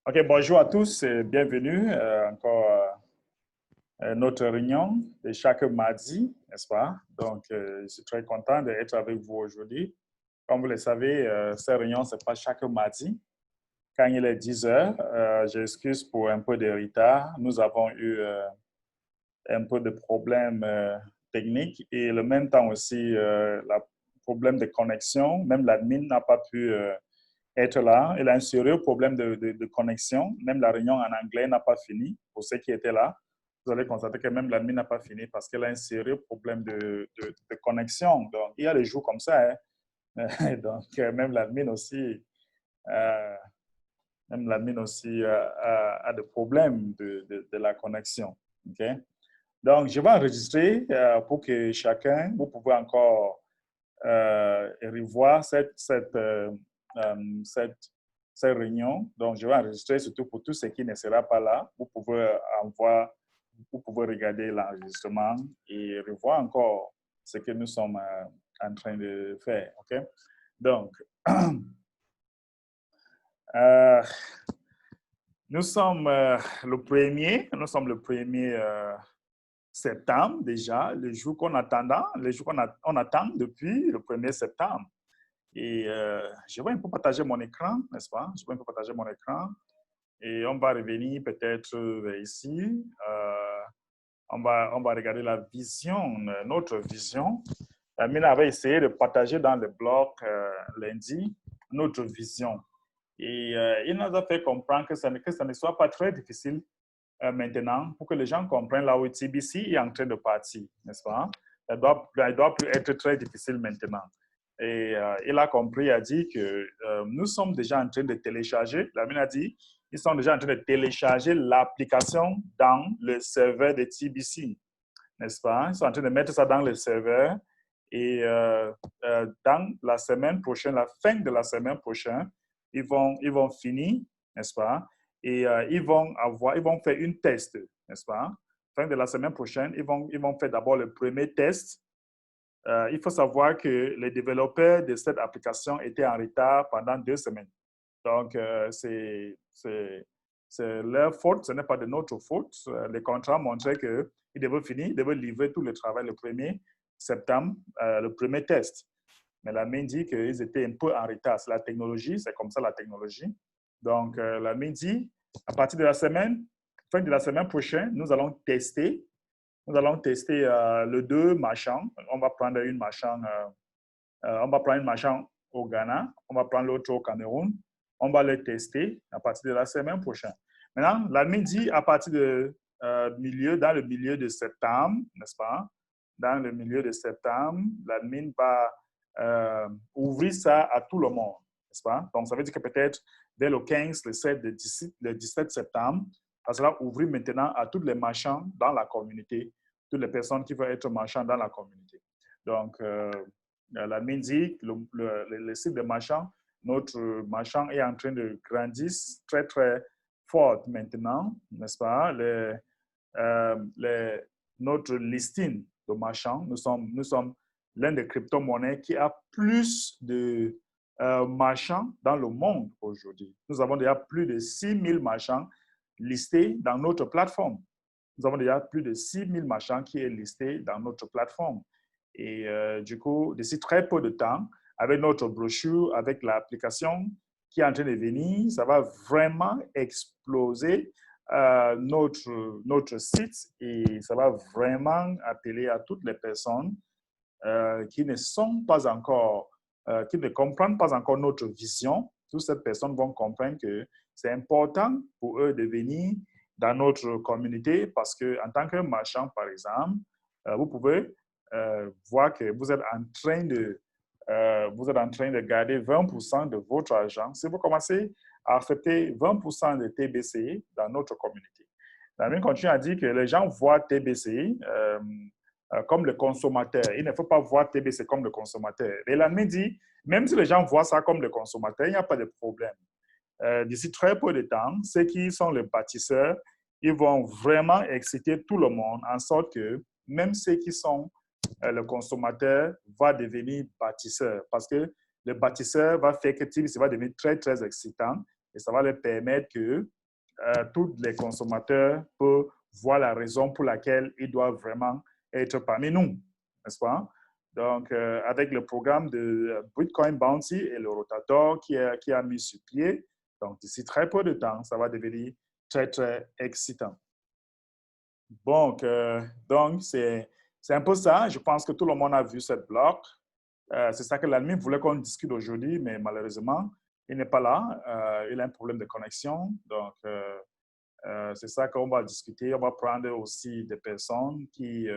OK, bonjour à tous et bienvenue encore à notre réunion de chaque mardi, n'est-ce pas? Donc, je suis très content d'être avec vous aujourd'hui. Comme vous le savez, cette réunion, ce n'est pas chaque mardi. Quand il est 10 heures, j'excuse pour un peu de retard. Nous avons eu un peu de problèmes techniques et le même temps aussi, le problème de connexion. Même l'admin n'a pas pu être là. Il a un sérieux problème de connexion. Même la réunion en anglais n'a pas fini. Pour ceux qui étaient là, vous allez constater que même l'admin n'a pas fini parce qu'elle a un sérieux problème de connexion. Donc, il y a des jours comme ça. Hein. Donc, même l'admin aussi, euh, a des problèmes de la connexion. Okay? Donc, je vais enregistrer pour que chacun, vous pouvez encore revoir cette réunion. Donc, je vais enregistrer surtout pour tous ceux qui ne seront pas là. Vous pouvez regarder l'enregistrement et revoir encore ce que nous sommes en train de faire. OK? Donc, nous sommes le 1er septembre déjà, le jour qu'on attend depuis le 1er septembre. Et je vais un peu partager mon écran, n'est-ce pas? Je vais un peu partager mon écran et on va revenir peut-être ici. On va regarder la vision, notre vision. Mina avait essayé de partager dans le blog lundi notre vision. Et il nous a fait comprendre que ça ne soit pas très difficile maintenant pour que les gens comprennent là où TBC est en train de partir, n'est-ce pas? Elle doit plus être très difficile maintenant. Et il a compris, il a dit que nous sommes déjà en train de télécharger, Lamine a dit, ils sont déjà en train de télécharger l'application dans le serveur de TBC, n'est-ce pas? Ils sont en train de mettre ça dans le serveur et dans la semaine prochaine, la fin de la semaine prochaine, ils vont finir, n'est-ce pas? Et ils vont faire une test, n'est-ce pas? Fin de la semaine prochaine, ils vont faire d'abord le premier test. Il faut savoir que les développeurs de cette application étaient en retard pendant 2 semaines. Donc, c'est leur faute, ce n'est pas de notre faute. Les contrats montraient qu'ils devaient finir, ils devaient livrer tout le travail le 1er septembre, le premier test. Mais la main dit qu'ils étaient un peu en retard. C'est la technologie, c'est comme ça la technologie. Donc, la main dit, à partir de la semaine, fin de la semaine prochaine, nous allons tester le 2 marchands. On va prendre une marchand au Ghana, on va prendre l'autre au Cameroun. On va les tester à partir de la semaine prochaine. Maintenant, l'admin dit à partir dans le milieu de septembre, n'est-ce pas? Dans le milieu de septembre, l'admin va ouvrir ça à tout le monde, n'est-ce pas? Donc, ça veut dire que peut-être dès le 15, le 7, le 17 septembre, ça sera ouvert maintenant à tous les marchands dans la communauté, toutes les personnes qui veulent être marchands dans la communauté. Donc, l'admin dit que le site de marchand, notre marchand est en train de grandir très, très fort maintenant, n'est-ce pas? Notre listing de marchand, nous sommes l'un des crypto-monnaies qui a plus de marchands dans le monde aujourd'hui. Nous avons déjà plus de 6000 marchands listés dans notre plateforme. Nous avons déjà plus de 6000 marchands qui est listé dans notre plateforme. Et du coup, d'ici très peu de temps, avec notre brochure, avec l'application qui est en train de venir, ça va vraiment exploser notre site et ça va vraiment appeler à toutes les personnes qui ne sont pas encore, qui ne comprennent pas encore notre vision. Toutes ces personnes vont comprendre que c'est important pour eux de venir dans notre communauté parce qu'en tant que marchand, par exemple, vous pouvez voir que vous êtes en train de garder 20% de votre argent. Si vous commencez à accepter 20% de TBCI dans notre communauté. La mine continue à dire que les gens voient TBCI comme le consommateur. Il ne faut pas voir TBC comme le consommateur. Et l'admin dit, même si les gens voient ça comme le consommateur, il n'y a pas de problème. D'ici très peu de temps, ceux qui sont les bâtisseurs, ils vont vraiment exciter tout le monde en sorte que même ceux qui sont le consommateur va devenir bâtisseur parce que le bâtisseur va faire que TBC va devenir très, très excitant Et ça va leur permettre que tous les consommateurs peuvent voir la raison pour laquelle ils doivent vraiment être parmi nous, n'est-ce pas? Donc, avec le programme de Bitcoin Bounty et le Rotator qui a mis sur pied, donc d'ici très peu de temps, ça va devenir très, très excitant. Donc, c'est un peu ça. Je pense que tout le monde a vu cette bloc. C'est ça que l'admin voulait qu'on discute aujourd'hui, mais malheureusement, il n'est pas là. Il a un problème de connexion. Donc, c'est ça qu'on va discuter. On va prendre aussi des personnes qui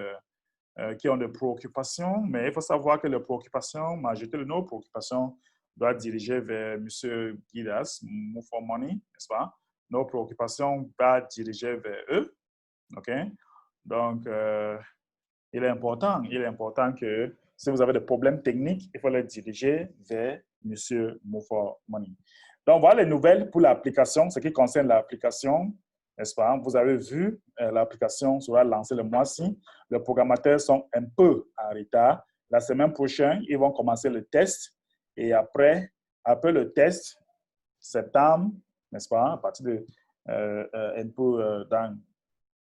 ont des préoccupations, mais il faut savoir que les préoccupations, la majorité de nos préoccupations doit diriger vers M. Guidas, Move for Money, n'est-ce pas? Nos préoccupations doivent diriger vers eux. OK? Donc, il est important que si vous avez des problèmes techniques, il faut les diriger vers M. Move for Money. Donc, voilà les nouvelles pour l'application, ce qui concerne l'application, n'est-ce pas? Vous avez vu, l'application sera lancée le mois-ci. Les programmateurs sont un peu en retard. La semaine prochaine, ils vont commencer le test. Et après le test, septembre, n'est-ce pas? À partir de un peu dans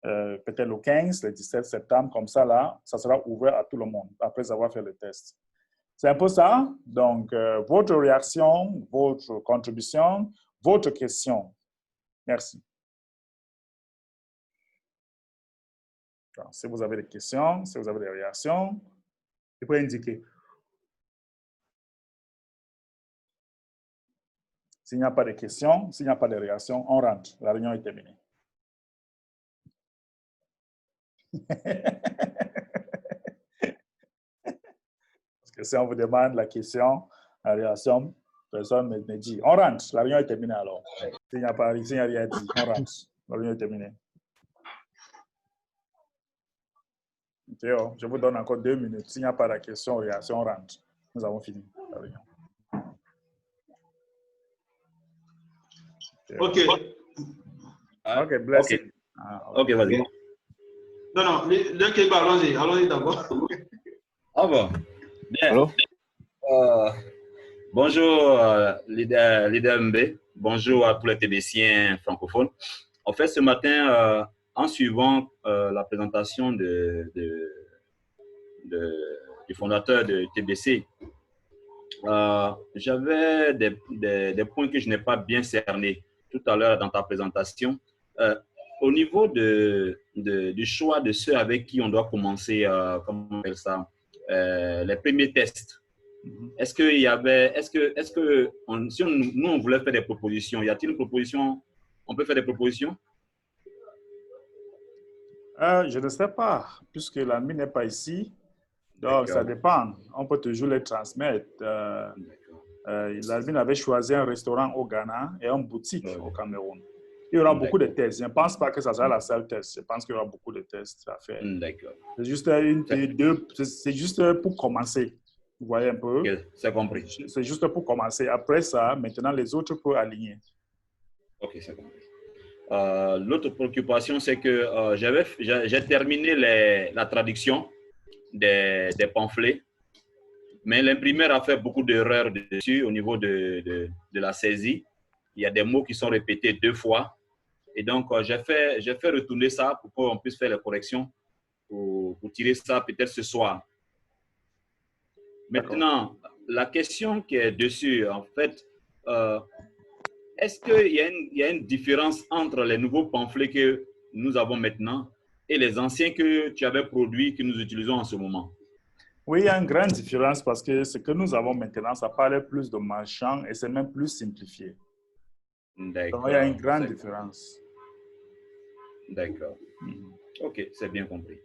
peut-être le 15, le 17 septembre, comme ça, là, ça sera ouvert à tout le monde après avoir fait le test. C'est un peu ça. Donc, votre réaction, votre contribution, votre question. Merci. Alors, si vous avez des questions, si vous avez des réactions, vous pouvez indiquer. S'il n'y a pas de questions, s'il n'y a pas de réactions, on rentre. La réunion est terminée. Parce que si on vous demande la question, la réaction, personne ne dit. On rentre. La réunion est terminée alors. S'il n'y a rien dit, on rentre. La réunion est terminée. Okay, oh, je vous donne encore 2 minutes. S'il n'y a pas de question, réaction, on rentre. Nous avons fini la réunion. OK. OK, blessing. OK, OK, vas-y. Non, allons-y d'abord. Ah bon, bien. Allô? Bonjour, leader MB. Bonjour à tous les TBCiens francophones. En fait, ce matin, en suivant la présentation du fondateur de TBC, j'avais des points que je n'ai pas bien cernés tout à l'heure dans ta présentation. Au niveau du choix de ceux avec qui on doit commencer, comment on appelle ça, les premiers tests. Est-ce qu'il y avait, si nous on voulait faire des propositions, y a-t-il une proposition? On peut faire des propositions? Je ne sais pas, puisque l'admin n'est pas ici. Donc, ça dépend. On peut toujours les transmettre. L'admin avait choisi un restaurant au Ghana et une boutique au Cameroun. Il y aura beaucoup de tests. Je ne pense pas que ça sera la seule test. Je pense qu'il y aura beaucoup de tests à faire. D'accord. C'est juste pour commencer. Vous voyez un peu? Okay, c'est compris. C'est juste pour commencer. Après ça, maintenant, les autres peuvent aligner. OK, c'est compris. L'autre préoccupation, c'est que j'ai terminé la traduction des pamphlets, mais l'imprimeur a fait beaucoup d'erreurs dessus au niveau de la saisie. Il y a des mots qui sont répétés 2 fois. Et donc, j'ai fait retourner ça pour qu'on puisse faire les corrections pour tirer ça peut-être ce soir. Maintenant, la question qui est dessus, en fait, est-ce qu'il y a une différence entre les nouveaux pamphlets que nous avons maintenant et les anciens que tu avais produits, que nous utilisons en ce moment? Oui, il y a une grande différence parce que ce que nous avons maintenant, ça parle plus de marchand et c'est même plus simplifié. Donc, il y a une grande différence. D'accord. OK, c'est bien compris.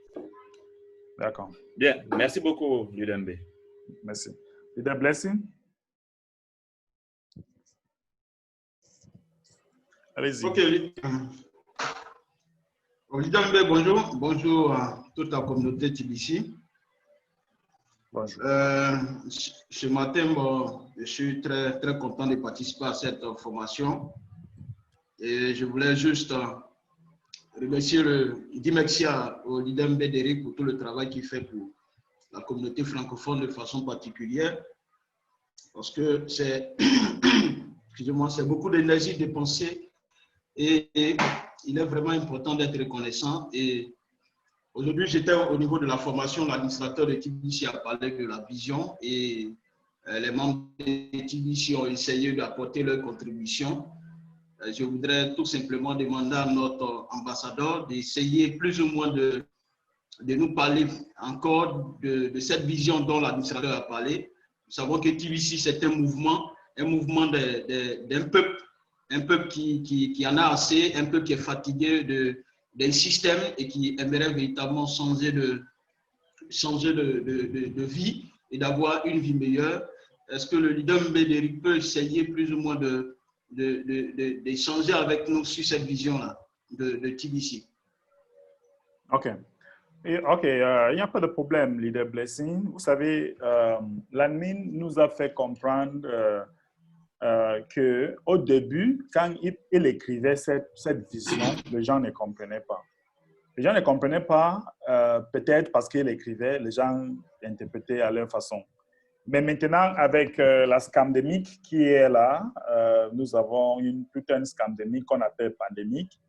D'accord. Bien, merci beaucoup, Ludembe. Merci. Leader Blessing? Allez-y. OK. Leader bonjour. Bonjour à toute la communauté TBC. Bonjour. Ce matin, je suis très, très content de participer à cette formation. Et je voulais juste dire merci au leader Mbédéric pour tout le travail qu'il fait pour la communauté francophone de façon particulière. Parce que c'est excusez-moi, c'est beaucoup d'énergie dépensée et il est vraiment important d'être reconnaissant. Et aujourd'hui, j'étais au niveau de la formation, l'administrateur de TBC a parlé de la vision et les membres de TBC ont essayé d'apporter leur contribution. Je voudrais tout simplement demander à notre ambassadeur d'essayer plus ou moins de nous parler encore de cette vision dont l'administrateur a parlé. Nous savons que TBC, c'est un mouvement d'un peuple qui en a assez, un peuple qui est fatigué d'un système et qui aimerait véritablement changer de vie et d'avoir une vie meilleure. Est-ce que le leader Mbédéric peut essayer plus ou moins d'échanger avec nous sur cette vision-là de TBC? OK. OK, il n'y a pas de problème, leader Blessing. Vous savez, l'admin nous a fait comprendre qu'au début, quand il écrivait cette vision, les gens ne comprenaient pas. Les gens ne comprenaient pas, peut-être parce qu'il écrivait, les gens interprétaient à leur façon. Mais maintenant, avec la scandémique qui est là, nous avons une putain scandémique qu'on appelle pandémique.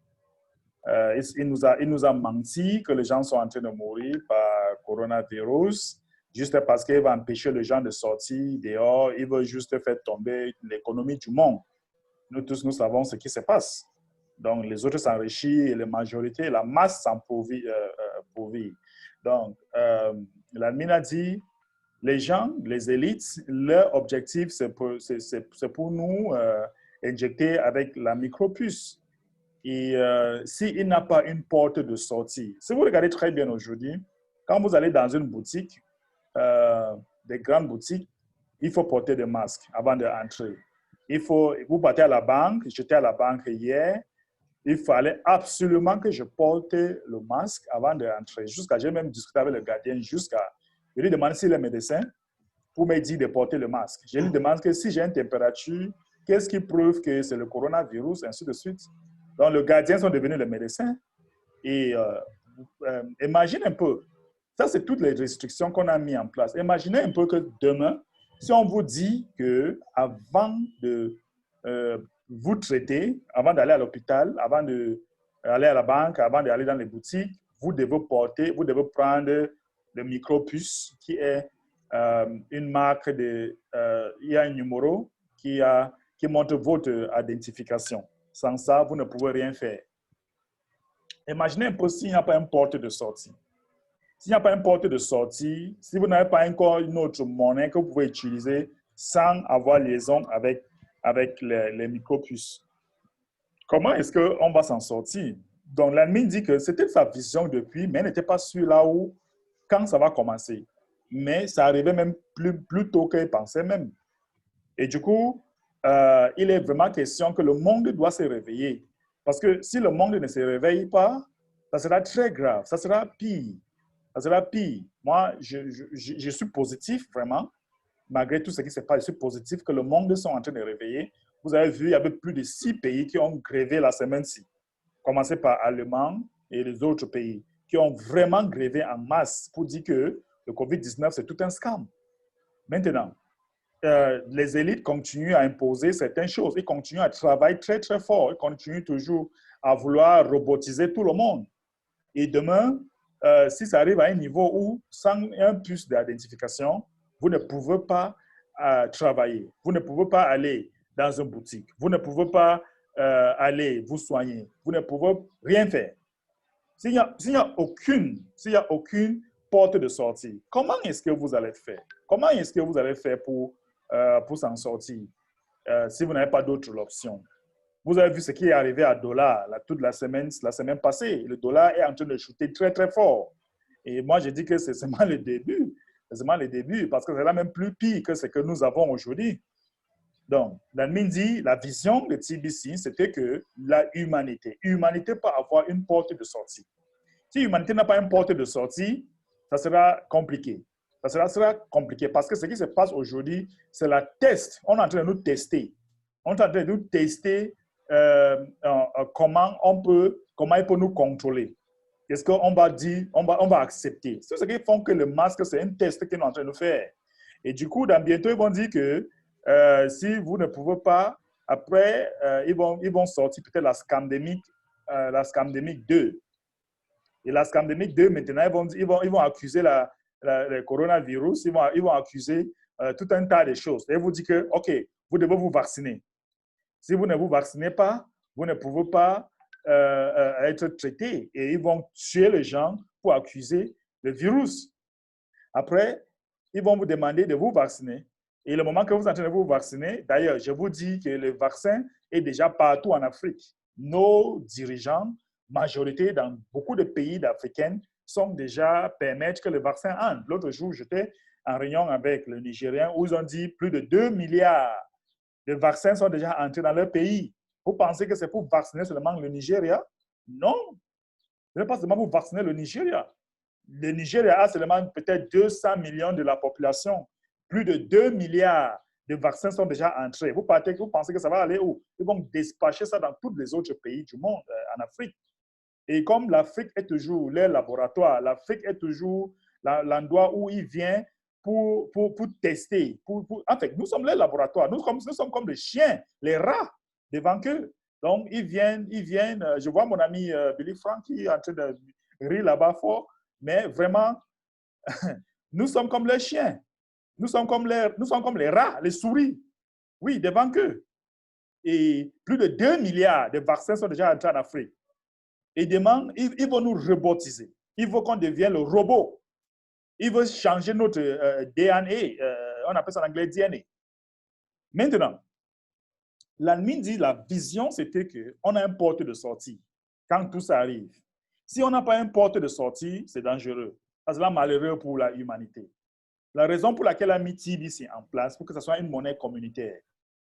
Il nous a menti que les gens sont en train de mourir par coronavirus, juste parce qu'il va empêcher les gens de sortir dehors, il veut juste faire tomber l'économie du monde. Nous tous, nous savons ce qui se passe. Donc, les autres s'enrichissent et la majorité, la masse s'appauvrit. Donc, l'admin a dit, les gens, les élites, leur objectif, c'est pour nous injecter avec la micropuce. Et s'il n'a pas une porte de sortie, si vous regardez très bien aujourd'hui, quand vous allez dans une boutique, des grandes boutiques, il faut porter des masques avant d'entrer. Vous partez à la banque, j'étais à la banque hier, il fallait absolument que je porte le masque avant d'entrer. J'ai même discuté avec le gardien je lui demande s'il est médecin pour me dire de porter le masque. Je lui demande que si j'ai une température, qu'est-ce qui prouve que c'est le coronavirus, ainsi de suite. Donc, les gardiens sont devenus les médecins. Et imaginez un peu, ça, c'est toutes les restrictions qu'on a mises en place. Imaginez un peu que demain, si on vous dit qu'avant de vous traiter, avant d'aller à l'hôpital, avant d'aller à la banque, avant d'aller dans les boutiques, vous devez prendre le micropuce qui est une marque il y a un numéro qui montre votre identification. Sans ça, vous ne pouvez rien faire. Imaginez un peu s'il n'y a pas une porte de sortie. S'il n'y a pas une porte de sortie, si vous n'avez pas encore une autre monnaie que vous pouvez utiliser sans avoir liaison avec les micropuces, comment est-ce qu'on va s'en sortir? Donc, l'admin dit que c'était sa vision depuis, mais elle n'était pas sûre là où, quand ça va commencer. Mais ça arrivait même plus tôt qu'il pensait même. Et du coup, il est vraiment question que le monde doit se réveiller. Parce que si le monde ne se réveille pas, ça sera très grave, ça sera pire. Ça sera pire. Moi, je suis positif, vraiment. Malgré tout ce qui se passe, je suis positif que le monde sont en train de réveiller. Vous avez vu, il y avait plus de 6 pays qui ont grévé la semaine-ci. Commencé par l'Allemagne et les autres pays qui ont vraiment grévé en masse pour dire que le COVID-19, c'est tout un scam. Maintenant, les élites continuent à imposer certaines choses. Ils continuent à travailler très, très fort. Ils continuent toujours à vouloir robotiser tout le monde. Et demain, si ça arrive à un niveau où, sans un puce d'identification, vous ne pouvez pas travailler. Vous ne pouvez pas aller dans une boutique. Vous ne pouvez pas aller vous soigner. Vous ne pouvez rien faire. S'il n'y a aucune porte de sortie, comment est-ce que vous allez faire? Comment est-ce que vous allez faire pour s'en sortir si vous n'avez pas d'autre option? Vous avez vu ce qui est arrivé à dollar toute la semaine passée. Le dollar est en train de chuter très, très fort. Et moi, je dis que c'est seulement le début. C'est seulement le début parce que c'est là même plus pire que ce que nous avons aujourd'hui. Donc, l'admin dit, la vision de TBC, c'était que l'humanité peut avoir une porte de sortie. Si l'humanité n'a pas une porte de sortie, ça sera compliqué. Ça sera compliqué parce que ce qui se passe aujourd'hui, c'est la test. On est en train de nous tester. On est en train de nous tester comment il peut nous contrôler. Est-ce qu'on va dire, on va accepter? C'est ce qui font que le masque, c'est un test qu'ils sont en train de faire. Et du coup, dans bientôt, ils vont dire que si vous ne pouvez pas Après, ils vont sortir peut-être la scandémique 2. Et la scandémique 2, maintenant, ils vont accuser le coronavirus, ils vont accuser tout un tas de choses. Et ils vous disent que, OK, vous devez vous vacciner. Si vous ne vous vaccinez pas, vous ne pouvez pas être traité. Et ils vont tuer les gens pour accuser le virus. Après, ils vont vous demander de vous vacciner. Et le moment que vous êtes en train de vous vacciner, d'ailleurs, je vous dis que le vaccin est déjà partout en Afrique. Nos dirigeants, majorité dans beaucoup de pays africains, sont déjà permettent que le vaccin entre. L'autre jour, j'étais en réunion avec le Nigérien où ils ont dit plus de 2 milliards de vaccins sont déjà entrés dans leur pays. Vous pensez que c'est pour vacciner seulement le Nigeria? Non. Ce n'est pas seulement pour vacciner le Nigeria. Le Nigeria a seulement peut-être 200 millions de la population. Plus de 2 milliards de vaccins sont déjà entrés. Vous pensez que ça va aller où? Ils vont dispatcher ça dans tous les autres pays du monde, en Afrique. Et comme l'Afrique est toujours leur laboratoire, l'Afrique est toujours l'endroit où ils viennent pour tester. En fait, nous sommes les laboratoires. Nous sommes comme les chiens, les rats devant eux. Donc, ils viennent. Je vois mon ami Billy Frank qui est en train de rire là-bas fort. Mais vraiment, nous sommes comme les chiens. Nous sommes comme les rats, les souris. Oui, devant eux. Et plus de 2 milliards de vaccins sont déjà entrés en Afrique. Et demain, ils vont nous rebaptiser. Ils veulent qu'on devienne le robot. Ils veulent changer notre DNA. On appelle ça en anglais DNA. Maintenant, l'admin dit la vision, c'était qu'on a un porte de sortie quand tout ça arrive. Si on n'a pas un porte de sortie, c'est dangereux. C'est malheureux pour l'humanité. La raison pour laquelle on a mis TBC en place, pour que ce soit une monnaie communautaire.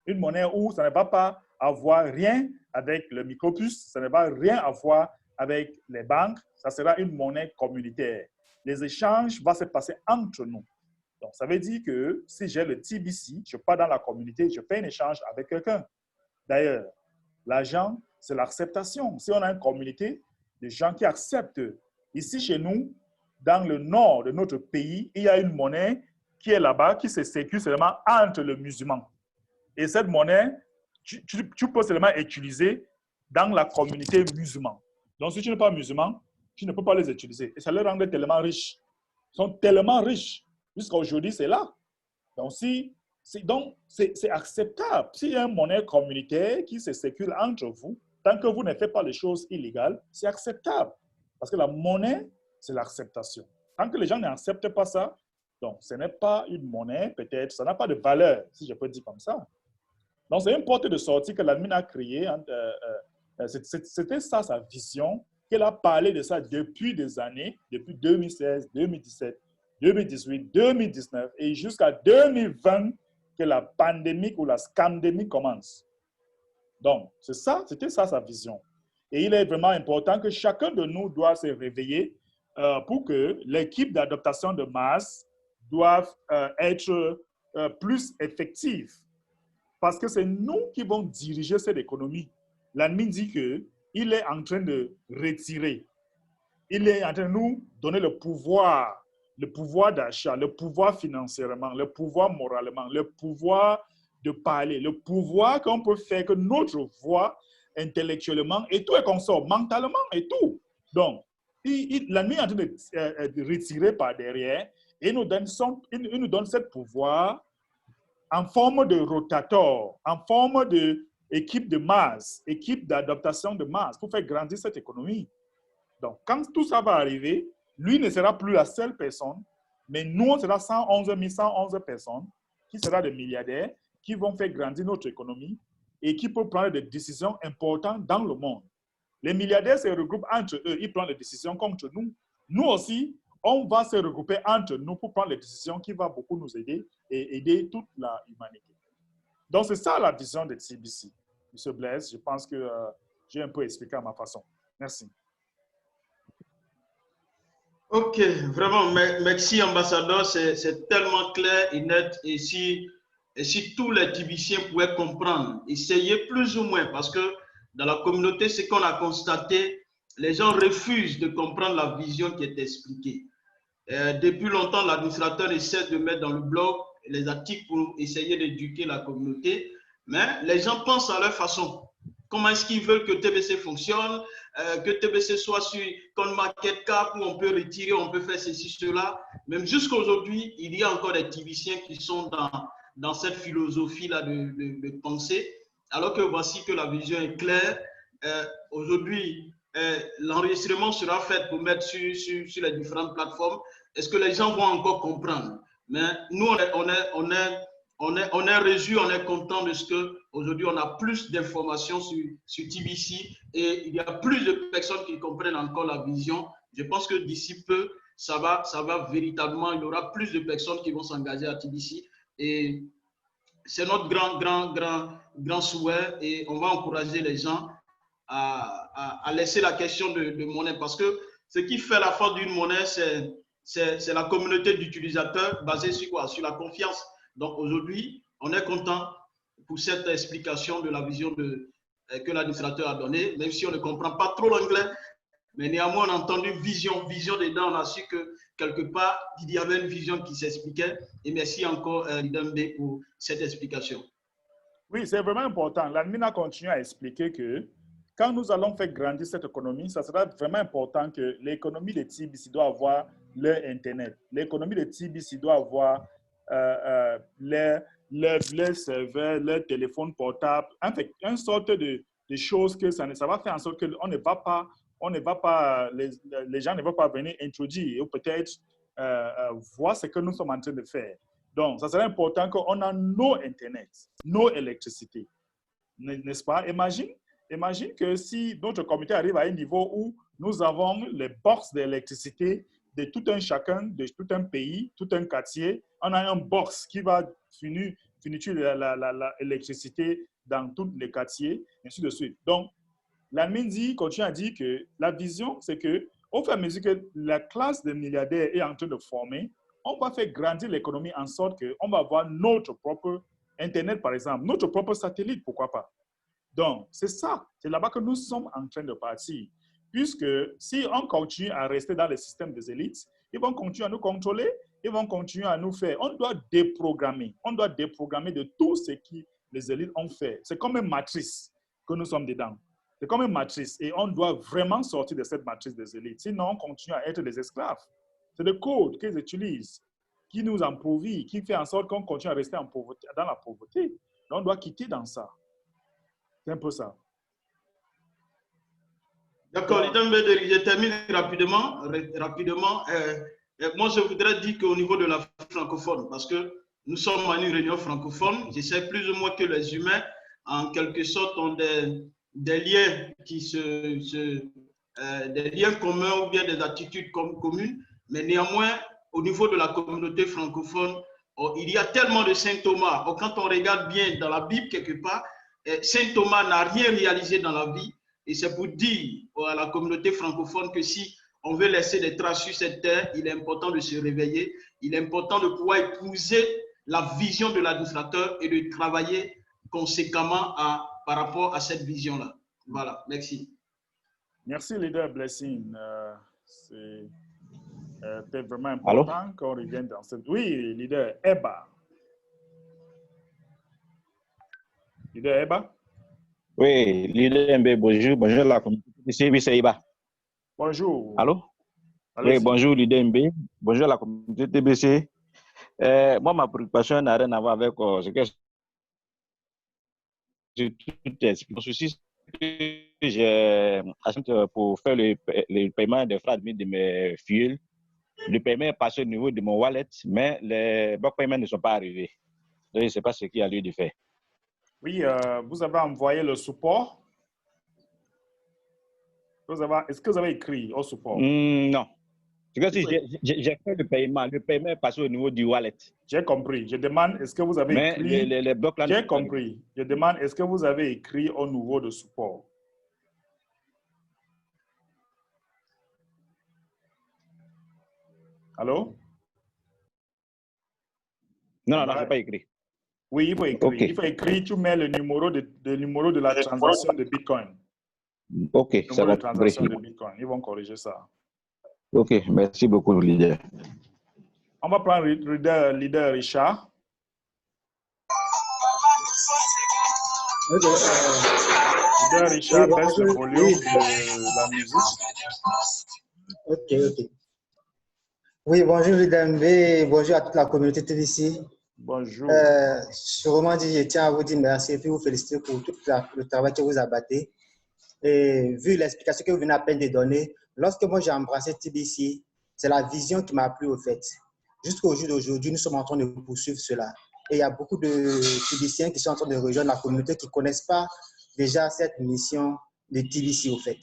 Une monnaie où ça ne va pas avoir rien avec le micropuce, ça ne va rien avoir avec les banques, ça sera une monnaie communautaire. Les échanges vont se passer entre nous. Donc, ça veut dire que si j'ai le TBC, je pars dans la communauté, je fais un échange avec quelqu'un. D'ailleurs, l'argent, c'est l'acceptation. Si on a une communauté de gens qui acceptent, ici chez nous, dans le nord de notre pays, il y a une monnaie qui est là-bas, qui se sécure seulement entre les musulmans. Et cette monnaie, tu peux seulement utiliser dans la communauté musulmane. Donc, si tu n'es pas musulman, tu ne peux pas les utiliser. Et ça les rend tellement riches. Ils sont tellement riches. Jusqu'à aujourd'hui, c'est là. Donc, c'est acceptable. S'il y a une monnaie communautaire qui se sécure entre vous, tant que vous ne faites pas les choses illégales, c'est acceptable. Parce que la monnaie, c'est l'acceptation. Tant que les gens n'acceptent pas ça, donc ce n'est pas une monnaie, peut-être, ça n'a pas de valeur, si je peux dire comme ça. Donc, c'est une porte de sortie que l'admin a créée. C'était ça sa vision, qu'elle a parlé de ça depuis des années, depuis 2016, 2017, 2018, 2019 et jusqu'à 2020 que la pandémie ou la scandémie commence. Donc, c'était ça sa vision. Et il est vraiment important que chacun de nous doit se réveiller pour que l'équipe d'adaptation de masse doive être plus effective. Parce que c'est nous qui vont diriger cette économie. L'admin dit qu'il est en train de retirer. Il est en train de nous donner le pouvoir d'achat, le pouvoir financièrement, le pouvoir moralement, le pouvoir de parler, le pouvoir qu'on peut faire que notre voix intellectuellement et tout est qu'on sort, mentalement et tout. Donc, l'ennemi est en train de retirer par derrière et il nous donne ce pouvoir en forme de rotateur, en forme d'équipe de masse, équipe d'adaptation de masse pour faire grandir cette économie. Donc, quand tout ça va arriver, lui ne sera plus la seule personne, mais nous, on sera 111 personnes qui seront des milliardaires qui vont faire grandir notre économie et qui peuvent prendre des décisions importantes dans le monde. Les milliardaires se regroupent entre eux, ils prennent des décisions contre nous. Nous aussi, on va se regrouper entre nous pour prendre des décisions qui vont beaucoup nous aider et aider toute l'humanité. Donc, c'est ça la vision de TBC. Monsieur Blaise, je pense que j'ai un peu expliqué à ma façon. Merci. Ok, vraiment, merci ambassadeur, c'est tellement clair et net. Et si tous les TBCiens pouvaient comprendre, essayer plus ou moins, parce que dans la communauté, ce qu'on a constaté, les gens refusent de comprendre la vision qui est expliquée. Depuis longtemps, l'administrateur essaie de mettre dans le blog les articles pour essayer d'éduquer la communauté, Mais les gens pensent à leur façon. Comment est-ce qu'ils veulent que TBC fonctionne, que TBC soit sur CoinMarketCap où on peut retirer, on peut faire ceci, cela. Même jusqu'à aujourd'hui, il y a encore des TBCiens qui sont dans cette philosophie-là de pensée. Alors que voici que la vision est claire. Aujourd'hui, l'enregistrement sera fait pour mettre sur les différentes plateformes. Est-ce que les gens vont encore comprendre? Mais nous, on est réjouis, on est content de ce qu'aujourd'hui, on a plus d'informations sur TBC et il y a plus de personnes qui comprennent encore la vision. Je pense que d'ici peu, ça va véritablement, il y aura plus de personnes qui vont s'engager à TBC et c'est notre grand souhait et on va encourager les gens à laisser la question de monnaie parce que ce qui fait la force d'une monnaie, c'est la communauté d'utilisateurs basée sur quoi? Sur la confiance. Donc aujourd'hui, on est content pour cette explication de la vision que l'administrateur a donnée, même si on ne comprend pas trop l'anglais, mais néanmoins on a entendu vision dedans, on a su que quelque part, il y avait une vision qui s'expliquait. Et merci encore, Lidembe, pour cette explication. Oui, c'est vraiment important. L'admin a continué à expliquer que quand nous allons faire grandir cette économie, ça sera vraiment important que l'économie de TBC doit avoir leur Internet. L'économie de TBC doit avoir leur serveur, leur téléphone portable. En fait, une sorte de choses que ça va faire en sorte qu'on ne va pas, les gens ne vont pas venir introduire ou peut-être voir ce que nous sommes en train de faire. Donc, ça serait important qu'on ait nos Internet, nos électricités. N'est-ce pas? Imagine que si notre comité arrive à un niveau où nous avons les box d'électricité de tout un chacun, de tout un pays, tout un quartier, on a un box qui va finir l'électricité dans tous les quartiers, ainsi de suite. Donc, l'admin continue à dire que la vision, c'est qu'au fur et à mesure que la classe des milliardaires est en train de former, on va faire grandir l'économie en sorte qu'on va avoir notre propre Internet, par exemple, notre propre satellite, pourquoi pas. Donc, c'est ça, c'est là-bas que nous sommes en train de partir. Puisque si on continue à rester dans le système des élites, ils vont continuer à nous contrôler, ils vont continuer à nous faire. On doit déprogrammer de tout ce que les élites ont fait. C'est comme une matrice que nous sommes dedans. C'est comme une matrice et on doit vraiment sortir de cette matrice des élites. Sinon, on continue à être des esclaves. C'est le code qu'ils utilisent, qui nous appauvrit, qui fait en sorte qu'on continue à rester dans la pauvreté. Donc, on doit quitter dans ça. C'est un peu ça. D'accord, je termine rapidement. Moi, je voudrais dire qu'au niveau de la francophone, parce que nous sommes en une réunion francophone, je sais plus ou moins que les humains, en quelque sorte, ont des liens des liens communs ou bien des attitudes communes, mais néanmoins, au niveau de la communauté francophone, il y a tellement de Saint Thomas. Quand on regarde bien dans la Bible, quelque part, Saint Thomas n'a rien réalisé dans la vie. Et c'est pour dire à la communauté francophone que si on veut laisser des traces sur cette terre, il est important de se réveiller. Il est important de pouvoir épouser la vision de l'administrateur et de travailler conséquemment par rapport à cette vision-là. Voilà, merci. Merci, leader Blessing. C'était vraiment important qu'on revienne dans cette... Oui, leader Eba. Leader Eba? Oui, leader MB, bonjour. Bonjour la communauté. C'est Eba. Bonjour. Allô? Allez-y. Oui, bonjour leader MB. Bonjour la communauté TBC. Moi, ma préoccupation n'a rien à voir avec ce que mon souci, j'ai pour faire le paiement des frais de mes fuels. Le paiement est passé au niveau de mon wallet, mais les blocs paiements ne sont pas arrivés. Donc, je ne sais pas ce qu'il y a lieu de faire. Oui, vous avez envoyé le support. Est-ce que vous avez écrit au support? Non. C'est que si j'ai fait le paiement est passé au niveau du wallet. J'ai compris. Je demande, est-ce que vous avez écrit? Les blocs là. J'ai compris. Je demande, est-ce que vous avez écrit au niveau de support? Allô? Non, je n'ai pas écrit. Oui, il faut écrire. Okay. Il faut écrire, tu mets le numéro de la transaction de Bitcoin. Ok, ça va. Transaction de Bitcoin. Ils vont corriger ça. Ok, merci beaucoup, leader. On va prendre leader Richard. Leader Richard, oui, baisse le bonjour. volume Oui. de la musique. Ok. Oui, bonjour Leader MB, bonjour à toute la communauté TVC. Bonjour. Sûrement dit, je tiens à vous dire merci et puis vous féliciter pour tout le travail que vous abattez. Et vu l'explication que vous venez à peine de donner, lorsque moi j'ai embrassé TBC, c'est la vision qui m'a plu au fait. Jusqu'au jour d'aujourd'hui, nous sommes en train de poursuivre cela. Et il y a beaucoup de TBCiens qui sont en train de rejoindre la communauté qui ne connaissent pas déjà cette mission de TBC au fait.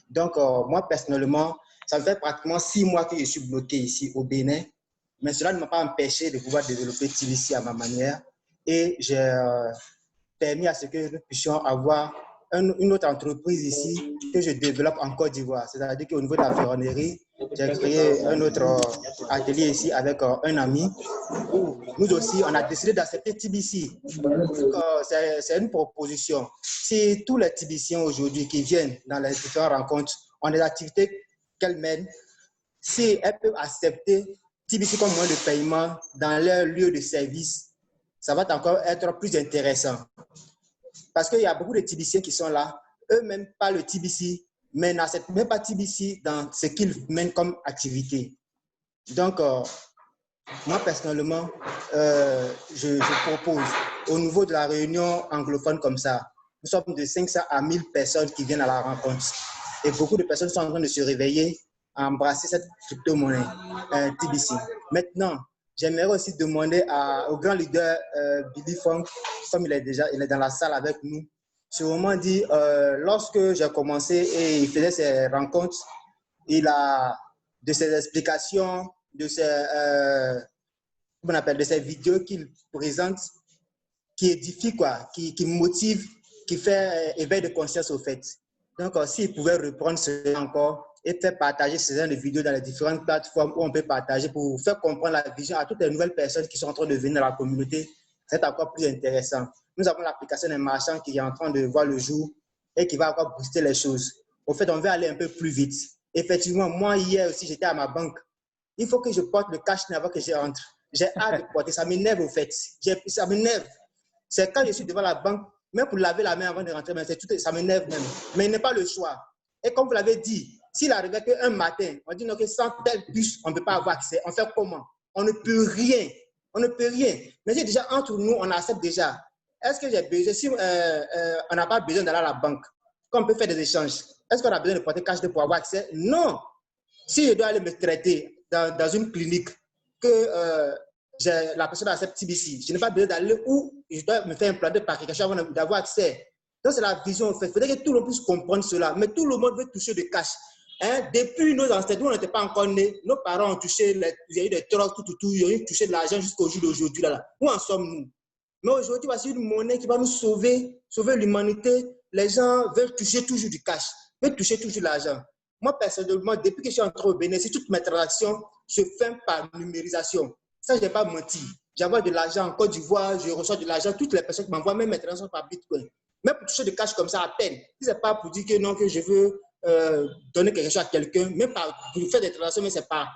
Donc, moi personnellement, ça me fait pratiquement 6 mois que je suis bloqué ici au Bénin, mais cela ne m'a pas empêché de pouvoir développer TBC à ma manière. Et j'ai permis à ce que nous puissions avoir une autre entreprise ici que je développe en Côte d'Ivoire. C'est-à-dire qu'au niveau de la ferronnerie, j'ai créé un autre atelier ici avec un ami. Nous aussi, on a décidé d'accepter TBC. C'est une proposition. Si tous les TBCiens aujourd'hui qui viennent dans les différentes rencontres ont des activités qu'elles mènent, si elles peuvent accepter TBC comme moyen de paiement dans leur lieu de service, ça va encore être plus intéressant. Parce qu'il y a beaucoup de TBCiens qui sont là, eux-mêmes pas le TBC, mais n'acceptent même pas TBC dans ce qu'ils mènent comme activité. Donc, moi personnellement, je propose au niveau de la réunion anglophone comme ça, nous sommes de 500 à 1000 personnes qui viennent à la rencontre. Et beaucoup de personnes sont en train de se réveiller à embrasser cette crypto-monnaie TBC. Maintenant, j'aimerais aussi demander au grand leader Billy Fong, comme il est dans la salle avec nous, sûrement dit, lorsque j'ai commencé et il faisait ses rencontres, il a de ses explications, de ses vidéos qu'il présente, qui édifie, quoi, qui motive, qui fait éveil de conscience au fait. Donc, s'il pouvait reprendre cela encore et faire partager ces genre de vidéos dans les différentes plateformes où on peut partager pour faire comprendre la vision à toutes les nouvelles personnes qui sont en train de venir dans la communauté, c'est encore plus intéressant. Nous avons l'application des marchands qui est en train de voir le jour et qui va encore booster les choses. Au fait, on veut aller un peu plus vite. Effectivement, moi, hier aussi, j'étais à ma banque. Il faut que je porte le cash avant que je rentre. J'ai hâte de porter. Ça m'énerve, au fait. Ça m'énerve. C'est quand je suis devant la banque, même pour laver la main avant de rentrer, ça m'énerve même. Mais il n'est pas le choix. Et comme vous l'avez dit, s'il arrivait qu'un matin, on dit non, que sans tel bus, on ne peut pas avoir accès. On fait comment? On ne peut rien. On ne peut rien. Mais c'est déjà entre nous, on accepte déjà. Est-ce que j'ai besoin, si on n'a pas besoin d'aller à la banque, qu'on peut faire des échanges, est-ce qu'on a besoin de porter cash pour avoir accès? Non. Si je dois aller me traiter dans une clinique que la personne accepte TBC, je n'ai pas besoin d'aller où je dois me faire implanter par quelque chose avant d'avoir accès. Donc, c'est la vision en fait. Il faudrait que tout le monde puisse comprendre cela. Mais tout le monde veut toucher du cash. Hein? Depuis nos ancêtres, nous, on n'était pas encore nés. Nos parents ont touché, il y a eu des trocs, ils ont eu touché de l'argent jusqu'au jour d'aujourd'hui. Où en sommes-nous? Mais aujourd'hui, voici une monnaie qui va nous sauver l'humanité. Les gens veulent toucher toujours du cash, veulent toucher toujours de l'argent. Moi, personnellement, depuis que je suis entré au Bénin, toutes mes transactions se font par numérisation. Ça, je n'ai pas menti. J'envoie de l'argent en Côte d'Ivoire, je reçois de l'argent. Toutes les personnes qui m'envoient même mes transactions par Bitcoin. Même pour toucher du cash comme ça à peine. Si ce n'est pas pour dire que non, que je veux donner quelque chose à quelqu'un, même pour faire des transactions, mais c'est par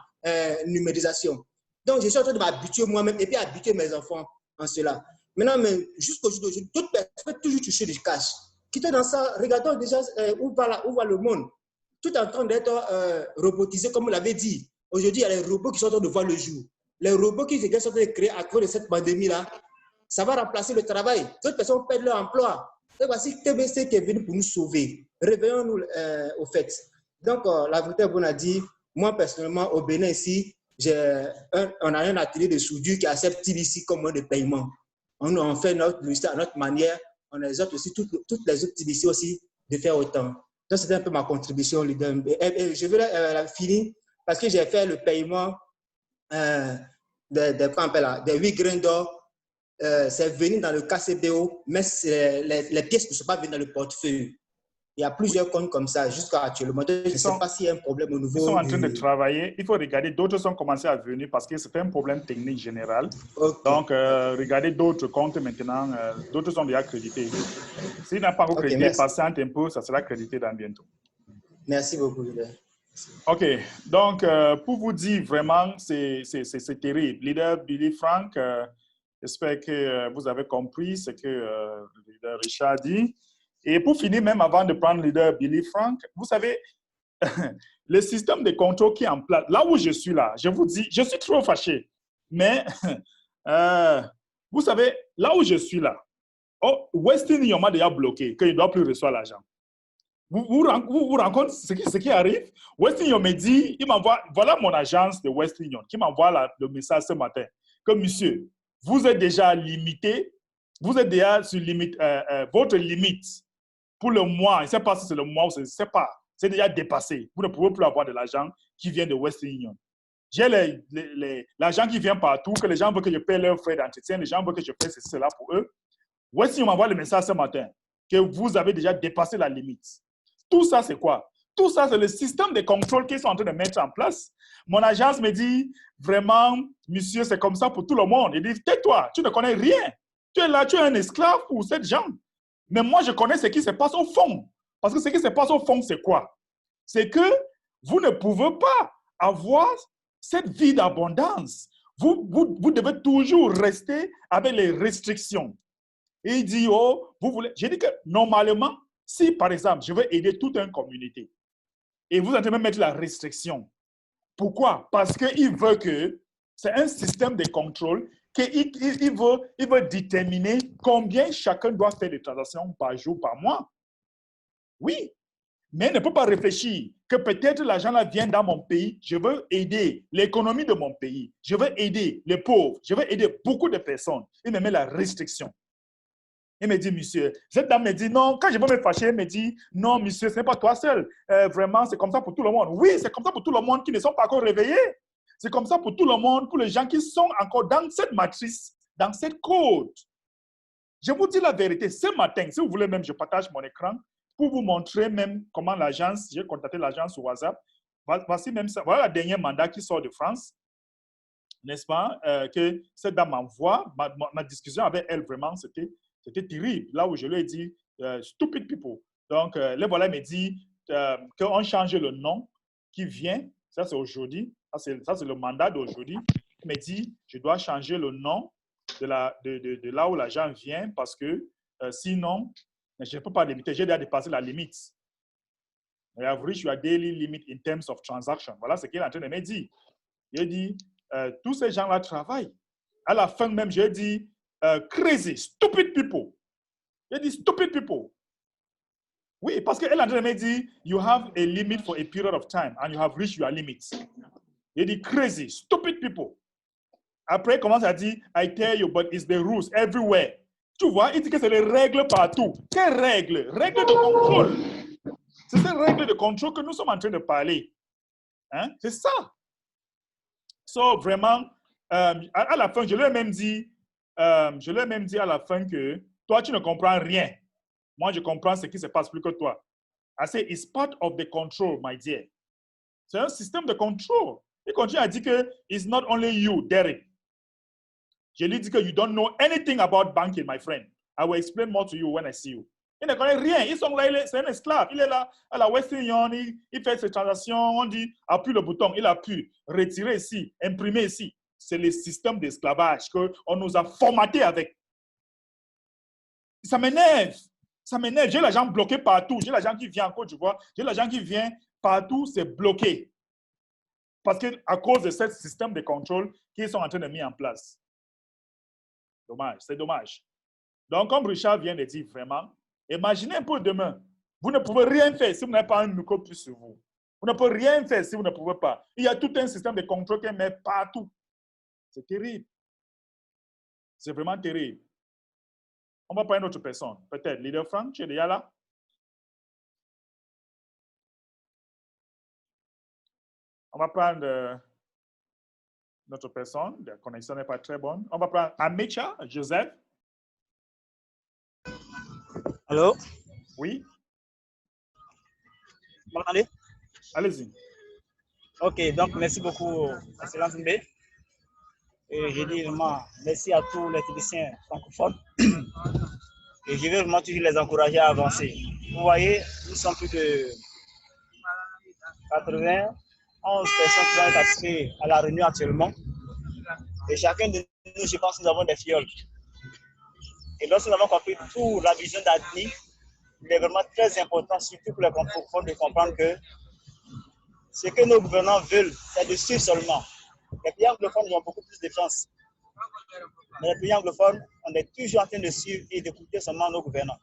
numérisation. Donc, je suis en train de m'habituer moi-même et puis habituer mes enfants en cela. Maintenant, jusqu'au jour d'aujourd'hui, d'autres personnes peuvent toujours toucher du cash. Quittons dans ça, regardons déjà où va le monde. Tout est en train d'être robotisé, comme vous l'avez dit. Aujourd'hui, il y a les robots qui sont en train de voir le jour. Les robots qui sont en train de créer à cause de cette pandémie-là, ça va remplacer le travail. D'autres personnes perdent leur emploi. Et voici TBC qui est venu pour nous sauver. Réveillons-nous au fait. Donc, la vérité, on a dit, moi personnellement, au Bénin ici, on a un atelier de soudure qui accepte TBC comme moyen de paiement. On fait notre ministère à notre manière. On exhorte aussi toutes les autres TBC aussi de faire autant. Donc, c'était un peu ma contribution, leader. Et je vais la finir parce que j'ai fait le paiement des 8 grains d'or. C'est venu dans le KCBO, mais les pièces ne sont pas venues dans le portefeuille. Il y a plusieurs comptes comme ça jusqu'à actuellement. Je ne sais pas s'il y a un problème au niveau. Ils sont en train de travailler. Il faut regarder. D'autres ont commencé à venir parce que c'est un problème technique général. Okay. Donc, regardez d'autres comptes maintenant. D'autres sont déjà crédités. S'il n'a pas encore crédité, patiente un peu, ça sera crédité dans bientôt. Merci beaucoup. OK. Donc, pour vous dire vraiment, c'est terrible. Leader Billy Frank, J'espère que vous avez compris ce que le leader Richard dit. Et pour finir, même avant de prendre le leader Billy Frank, vous savez, le système de contrôle qui est en place, là où je suis là, je vous dis, je suis trop fâché. Mais, vous savez, là où je suis là, Western Union m'a déjà bloqué, qu'il ne doit plus recevoir l'argent. Vous rencontrez ce qui arrive? Western Union me dit, il m'envoie, voilà mon agence de Western Union qui m'envoie le message ce matin, que monsieur, vous êtes déjà limité, vous êtes déjà sur limite, votre limite pour le mois, je ne sais pas si c'est le mois ou je ne sais pas, c'est déjà dépassé. Vous ne pouvez plus avoir de l'argent qui vient de Western Union. J'ai l'argent qui vient partout, que les gens veulent que je paie leurs frais d'entretien, les gens veulent que je paie cela pour eux. Western Union m'envoie le message ce matin que vous avez déjà dépassé la limite. Tout ça, c'est quoi? Tout ça, c'est le système de contrôle qu'ils sont en train de mettre en place. Mon agence me dit, vraiment, monsieur, c'est comme ça pour tout le monde. Il dit, tais-toi, tu ne connais rien. Tu es là, tu es un esclave pour cette gens. Mais moi, je connais ce qui se passe au fond. Parce que ce qui se passe au fond, c'est quoi? C'est que vous ne pouvez pas avoir cette vie d'abondance. Vous devez toujours rester avec les restrictions. Et il dit, oh, vous voulez... J'ai dit que normalement, si par exemple, je veux aider toute une communauté, et vous êtes en train de mettre la restriction. Pourquoi? Parce qu'il veut que c'est un système de contrôle qu'il veut déterminer combien chacun doit faire de transactions par jour, par mois. Oui, mais il ne peut pas réfléchir que peut-être l'argent là vient dans mon pays, je veux aider l'économie de mon pays, je veux aider les pauvres, je veux aider beaucoup de personnes. Il me met la restriction. Il me dit, monsieur, cette dame me dit, non, quand je veux me fâcher, elle me dit, non, monsieur, ce n'est pas toi seul. Vraiment, c'est comme ça pour tout le monde. Oui, c'est comme ça pour tout le monde qui ne sont pas encore réveillés. C'est comme ça pour tout le monde, pour les gens qui sont encore dans cette matrice, dans cette code. Je vous dis la vérité, ce matin, si vous voulez même, je partage mon écran pour vous montrer même comment l'agence, j'ai contacté l'agence sur WhatsApp. Voici même ça. Voilà le dernier mandat qui sort de France, n'est-ce pas, que cette dame m'envoie. Ma discussion avec elle, vraiment, c'était terrible. Là où je lui ai dit, stupid people. Donc, les voilà, me dit qu'on change le nom qui vient. Ça, c'est aujourd'hui. Ça, c'est le mandat d'aujourd'hui. Il me dit, je dois changer le nom de là où l'argent vient parce que sinon, je ne peux pas limiter. J'ai déjà dépassé la limite. I have reached your daily limit in terms of transaction. Voilà ce qu'il est en train de me dire. Il dit, tous ces gens-là travaillent. À la fin même, j'ai dit, crazy, stupid people. Il dit, stupid people. Oui, parce qu'elle a dit, you have a limit for a period of time and you have reached your limit. Il dit, crazy, stupid people. Après, il commence à dire, I tell you, but it's the rules everywhere. Tu vois, il dit que c'est les règles partout. Quelles règles? Règles de contrôle. C'est ces règles de contrôle que nous sommes en train de parler. Hein? C'est ça. So, vraiment, à la fin, je lui ai même dit à la fin que toi, tu ne comprends rien. Moi, je comprends ce qui se passe plus que toi. I say, it's part of the control, my dear. C'est un système de contrôle. Il continue à dire que it's not only you, Derek. Je lui dis que you don't know anything about banking, my friend. I will explain more to you when I see you. Il ne connaît rien. Ils sont là, c'est un esclave. Il est là à la Western Union, il fait ses transactions, on dit appuie le bouton, il appuie, retirer ici, imprimer ici. C'est le système d'esclavage qu'on nous a formaté avec. Ça m'énerve. Ça m'énerve. J'ai l'argent bloqué partout. J'ai l'argent qui vient en Côte d'Ivoire. J'ai l'argent qui vient partout, c'est bloqué. Parce qu'à cause de ce système de contrôle qu'ils sont en train de mettre en place. Dommage, c'est dommage. Donc, comme Richard vient de dire vraiment, imaginez un peu demain. Vous ne pouvez rien faire si vous n'avez pas un micro plus sur vous. Vous ne pouvez rien faire si vous ne pouvez pas. Il y a tout un système de contrôle qui met partout. C'est terrible. C'est vraiment terrible. On va prendre une autre personne. Peut-être. Leader Frank, tu es déjà là? On va prendre notre personne. La connexion n'est pas très bonne. On va prendre Amecha, Joseph. Allô? Oui? Vous m'entendez? Allez-y. Ok, donc merci beaucoup, Excellence Mbé. Et je dis vraiment merci à tous les techniciens francophones. Et je vais vraiment toujours les encourager à avancer. Vous voyez, nous sommes plus de 91 personnes qui sont participées à la réunion actuellement. Et chacun de nous, je pense que nous avons des fioles. Et lorsque nous avons compris toute la vision d'ADNI, il est vraiment très important, surtout pour les francophones, de comprendre que ce que nos gouvernants veulent, c'est de suivre seulement. Les pays anglophones ont beaucoup plus de chance. Mais les pays anglophones, on est toujours en train de suivre et d'écouter seulement nos gouvernants.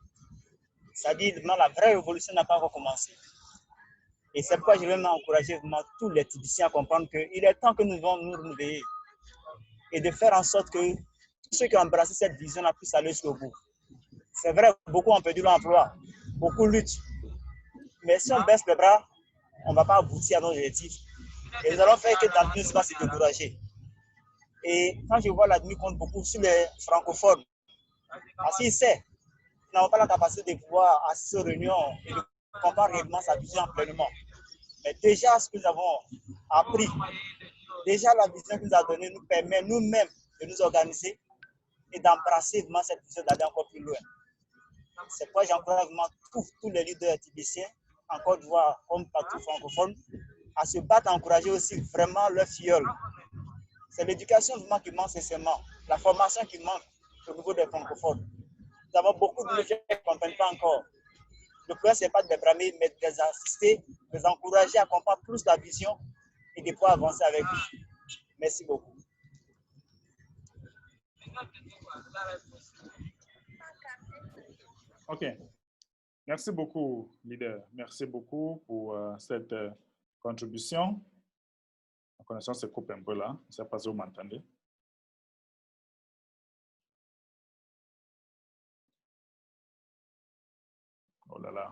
C'est-à-dire que la vraie révolution n'a pas encore commencé. Et c'est pourquoi je vais encourager vraiment tous les Tibétains à comprendre qu'il est temps que nous devons nous réveiller et de faire en sorte que tous ceux qui ont embrassé cette vision-là puissent aller jusqu'au bout. C'est vrai, beaucoup ont perdu l'emploi, beaucoup luttent. Mais si on baisse les bras, on ne va pas aboutir à nos objectifs. Et nous allons faire que dans le va se décourager. Et quand je vois l'ADMI compte beaucoup sur les francophones, parce qu'il sait qu'ils n'avons pas la capacité de pouvoir assister aux réunions et de comprendre réellement sa vision pleinement. Mais déjà, ce que nous avons appris, déjà la vision qu'il nous a donnée nous permet nous-mêmes de nous organiser et d'embrasser vraiment cette vision d'aller encore plus loin. C'est pourquoi j'encourage vraiment tous les leaders tibétains, en Côte d'Ivoire comme partout francophone, à se battre, à encourager aussi vraiment leurs filleuls. C'est l'éducation vraiment qui manque nécessairement, la formation qui manque au niveau des francophones. Nous avons beaucoup de gens qui ne comprennent pas encore. Le problème, ce n'est pas de les bramer, mais de les assister, de les encourager à comprendre plus la vision et de pouvoir avancer avec eux. Merci beaucoup. OK. Merci beaucoup, leader. Merci beaucoup pour cette contribution. La connexion se coupe un peu là. Je ne sais pas si vous m'entendez. Oh là là.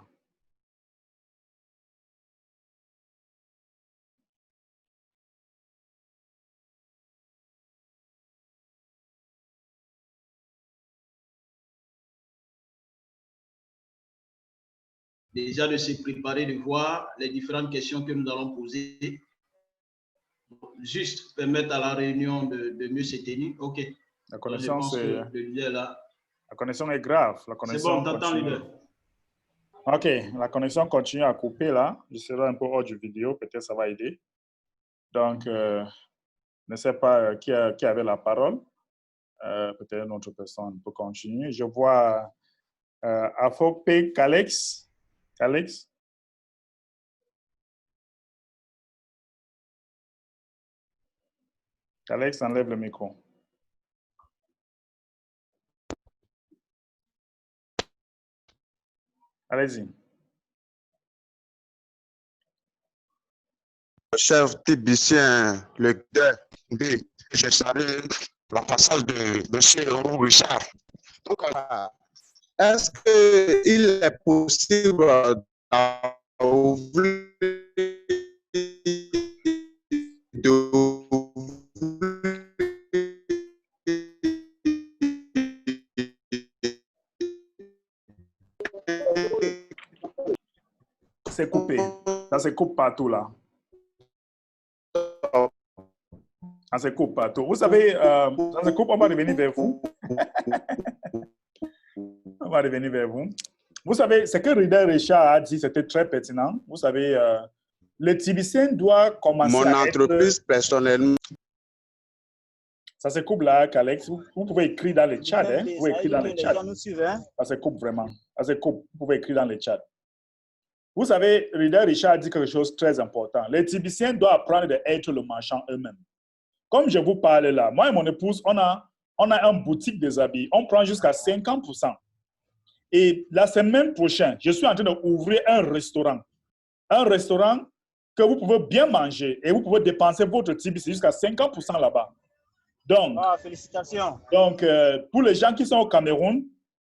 Déjà de se préparer, de voir les différentes questions que nous allons poser. Juste permettre à la réunion de mieux se tenir. OK. La connexion, le leader là. La connexion est grave. C'est bon, on t'entend, leader. OK. La connexion continue à couper là. Je serai un peu hors du vidéo. Peut-être ça va aider. Donc, je ne sais pas qui avait la parole. Peut-être une autre personne peut continuer. Je vois Afokpe Kalex. Alex? Alex, enlève le micro. Allez-y. Chef Tibétien, le leader, je salue la passage de M. Richard. Donc, est-ce qu'il est possible d'ouvrir C'est coupé. Ça se coupe partout là. Ça se coupe partout. Vous savez, ça se coupe, on va revenir vers vous. On va revenir vers vous. Vous savez, ce que Rider Richard a dit, c'était très pertinent. Vous savez, le Tibétain doit commencer mon entreprise personnellement. Ça se coupe là, Alex. Vous pouvez écrire dans le chat. Hein? Vous pouvez écrire dans le chat. Ça se coupe vraiment. Ça se coupe. Vous pouvez écrire dans le chat. Vous savez, Rider Richard a dit quelque chose de très important. Les Tibétains doivent apprendre d'être le marchand eux-mêmes. Comme je vous parle là, moi et mon épouse, on a une boutique des habits. On prend jusqu'à 50%. Et la semaine prochaine, je suis en train d'ouvrir un restaurant. Un restaurant que vous pouvez bien manger et vous pouvez dépenser votre Tibétain jusqu'à 50% là-bas. Donc, félicitations. Donc, pour les gens qui sont au Cameroun,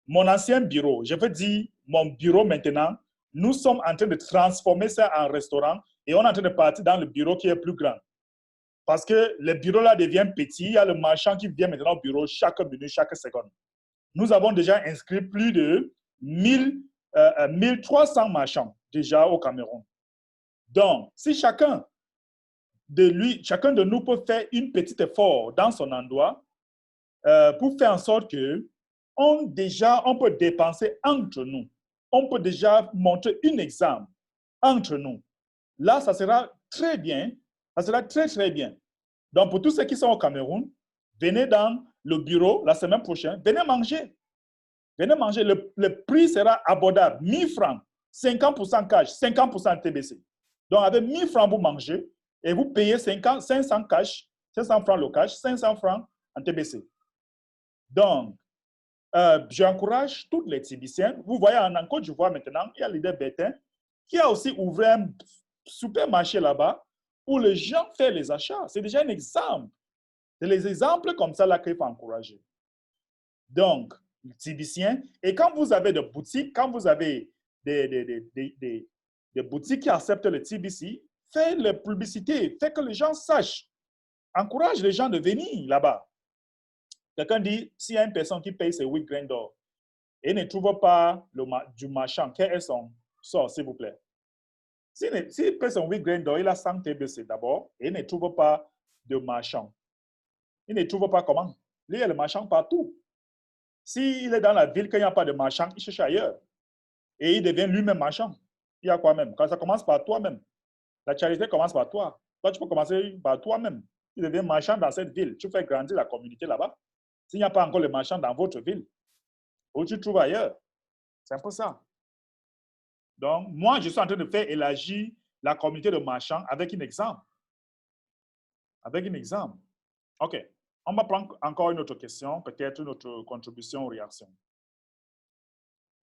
mon ancien bureau, je veux dire mon bureau maintenant, nous sommes en train de transformer ça en restaurant et on est en train de partir dans le bureau qui est plus grand. Parce que le bureau là devient petit, il y a le marchand qui vient maintenant au bureau chaque minute, chaque seconde. Nous avons déjà inscrit plus de 1300 marchands déjà au Cameroun. Donc, si chacun de nous peut faire un petit effort dans son endroit pour faire en sorte que on peut dépenser entre nous. On peut déjà montrer un exemple entre nous. Là, ça sera très bien. Ça sera très, très bien. Donc, pour tous ceux qui sont au Cameroun, venez dans le bureau la semaine prochaine, venez manger. Venez manger, le prix sera abordable, 1000 francs, 50% cash, 50% TBC. Donc, avec 1000 francs, vous mangez et vous payez 500 cash, 500 francs le cash, 500 francs en TBC. Donc, j'encourage toutes les Tibiciennes. Vous voyez, en Côte d'Ivoire maintenant, il y a l'idée Bétain qui a aussi ouvert un supermarché là-bas où les gens font les achats. C'est déjà un exemple. C'est les exemples comme ça là qu'il faut encourager. Donc, Tibiciens, et quand vous avez des boutiques, quand vous avez des boutiques qui acceptent le TBC, faites la publicité, faites que les gens sachent. Encourage les gens de venir là-bas. Quelqu'un dit, s'il y a une personne qui paye ses 8 grains d'or et ne trouve pas du marchand, quel est son sort, s'il vous plaît? S'il paye son 8 grains d'or, il a 100 TBC d'abord et il ne trouve pas de marchand. Il ne trouve pas comment? Il y a le marchand partout. S'il est dans la ville, quand il n'y a pas de marchand, il cherche ailleurs. Et il devient lui-même marchand. Il y a quoi même? Quand ça commence par toi-même. La charité commence par toi. Toi, tu peux commencer par toi-même. Tu deviens marchand dans cette ville. Tu fais grandir la communauté là-bas. S'il n'y a pas encore le marchand dans votre ville, où tu trouves ailleurs. C'est un peu ça. Donc, moi, je suis en train de faire élargir la communauté de marchands avec un exemple. Avec un exemple. OK. On va prendre encore une autre question, peut-être une autre contribution ou réaction.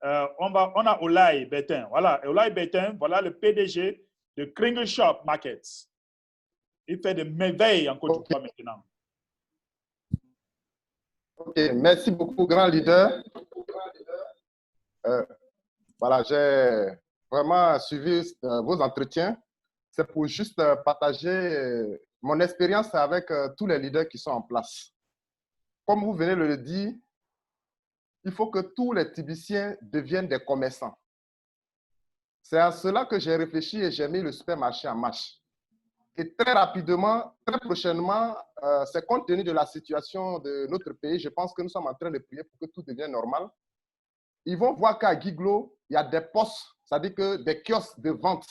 On a Olay Bétain. Voilà, Olay Bétain, voilà le PDG de Kringle Shop Markets. Il fait des merveilles en Côte d'Ivoire maintenant. OK, merci beaucoup, grand leader. Voilà, j'ai vraiment suivi vos entretiens. C'est pour juste partager mon expérience avec tous les leaders qui sont en place. Comme vous venez de le dire, il faut que tous les Tibiciens deviennent des commerçants. C'est à cela que j'ai réfléchi et j'ai mis le supermarché en marche. Et très rapidement, très prochainement, c'est compte tenu de la situation de notre pays, je pense que nous sommes en train de prier pour que tout devienne normal. Ils vont voir qu'à Guiglo, il y a des postes, c'est-à-dire que des kiosques de vente.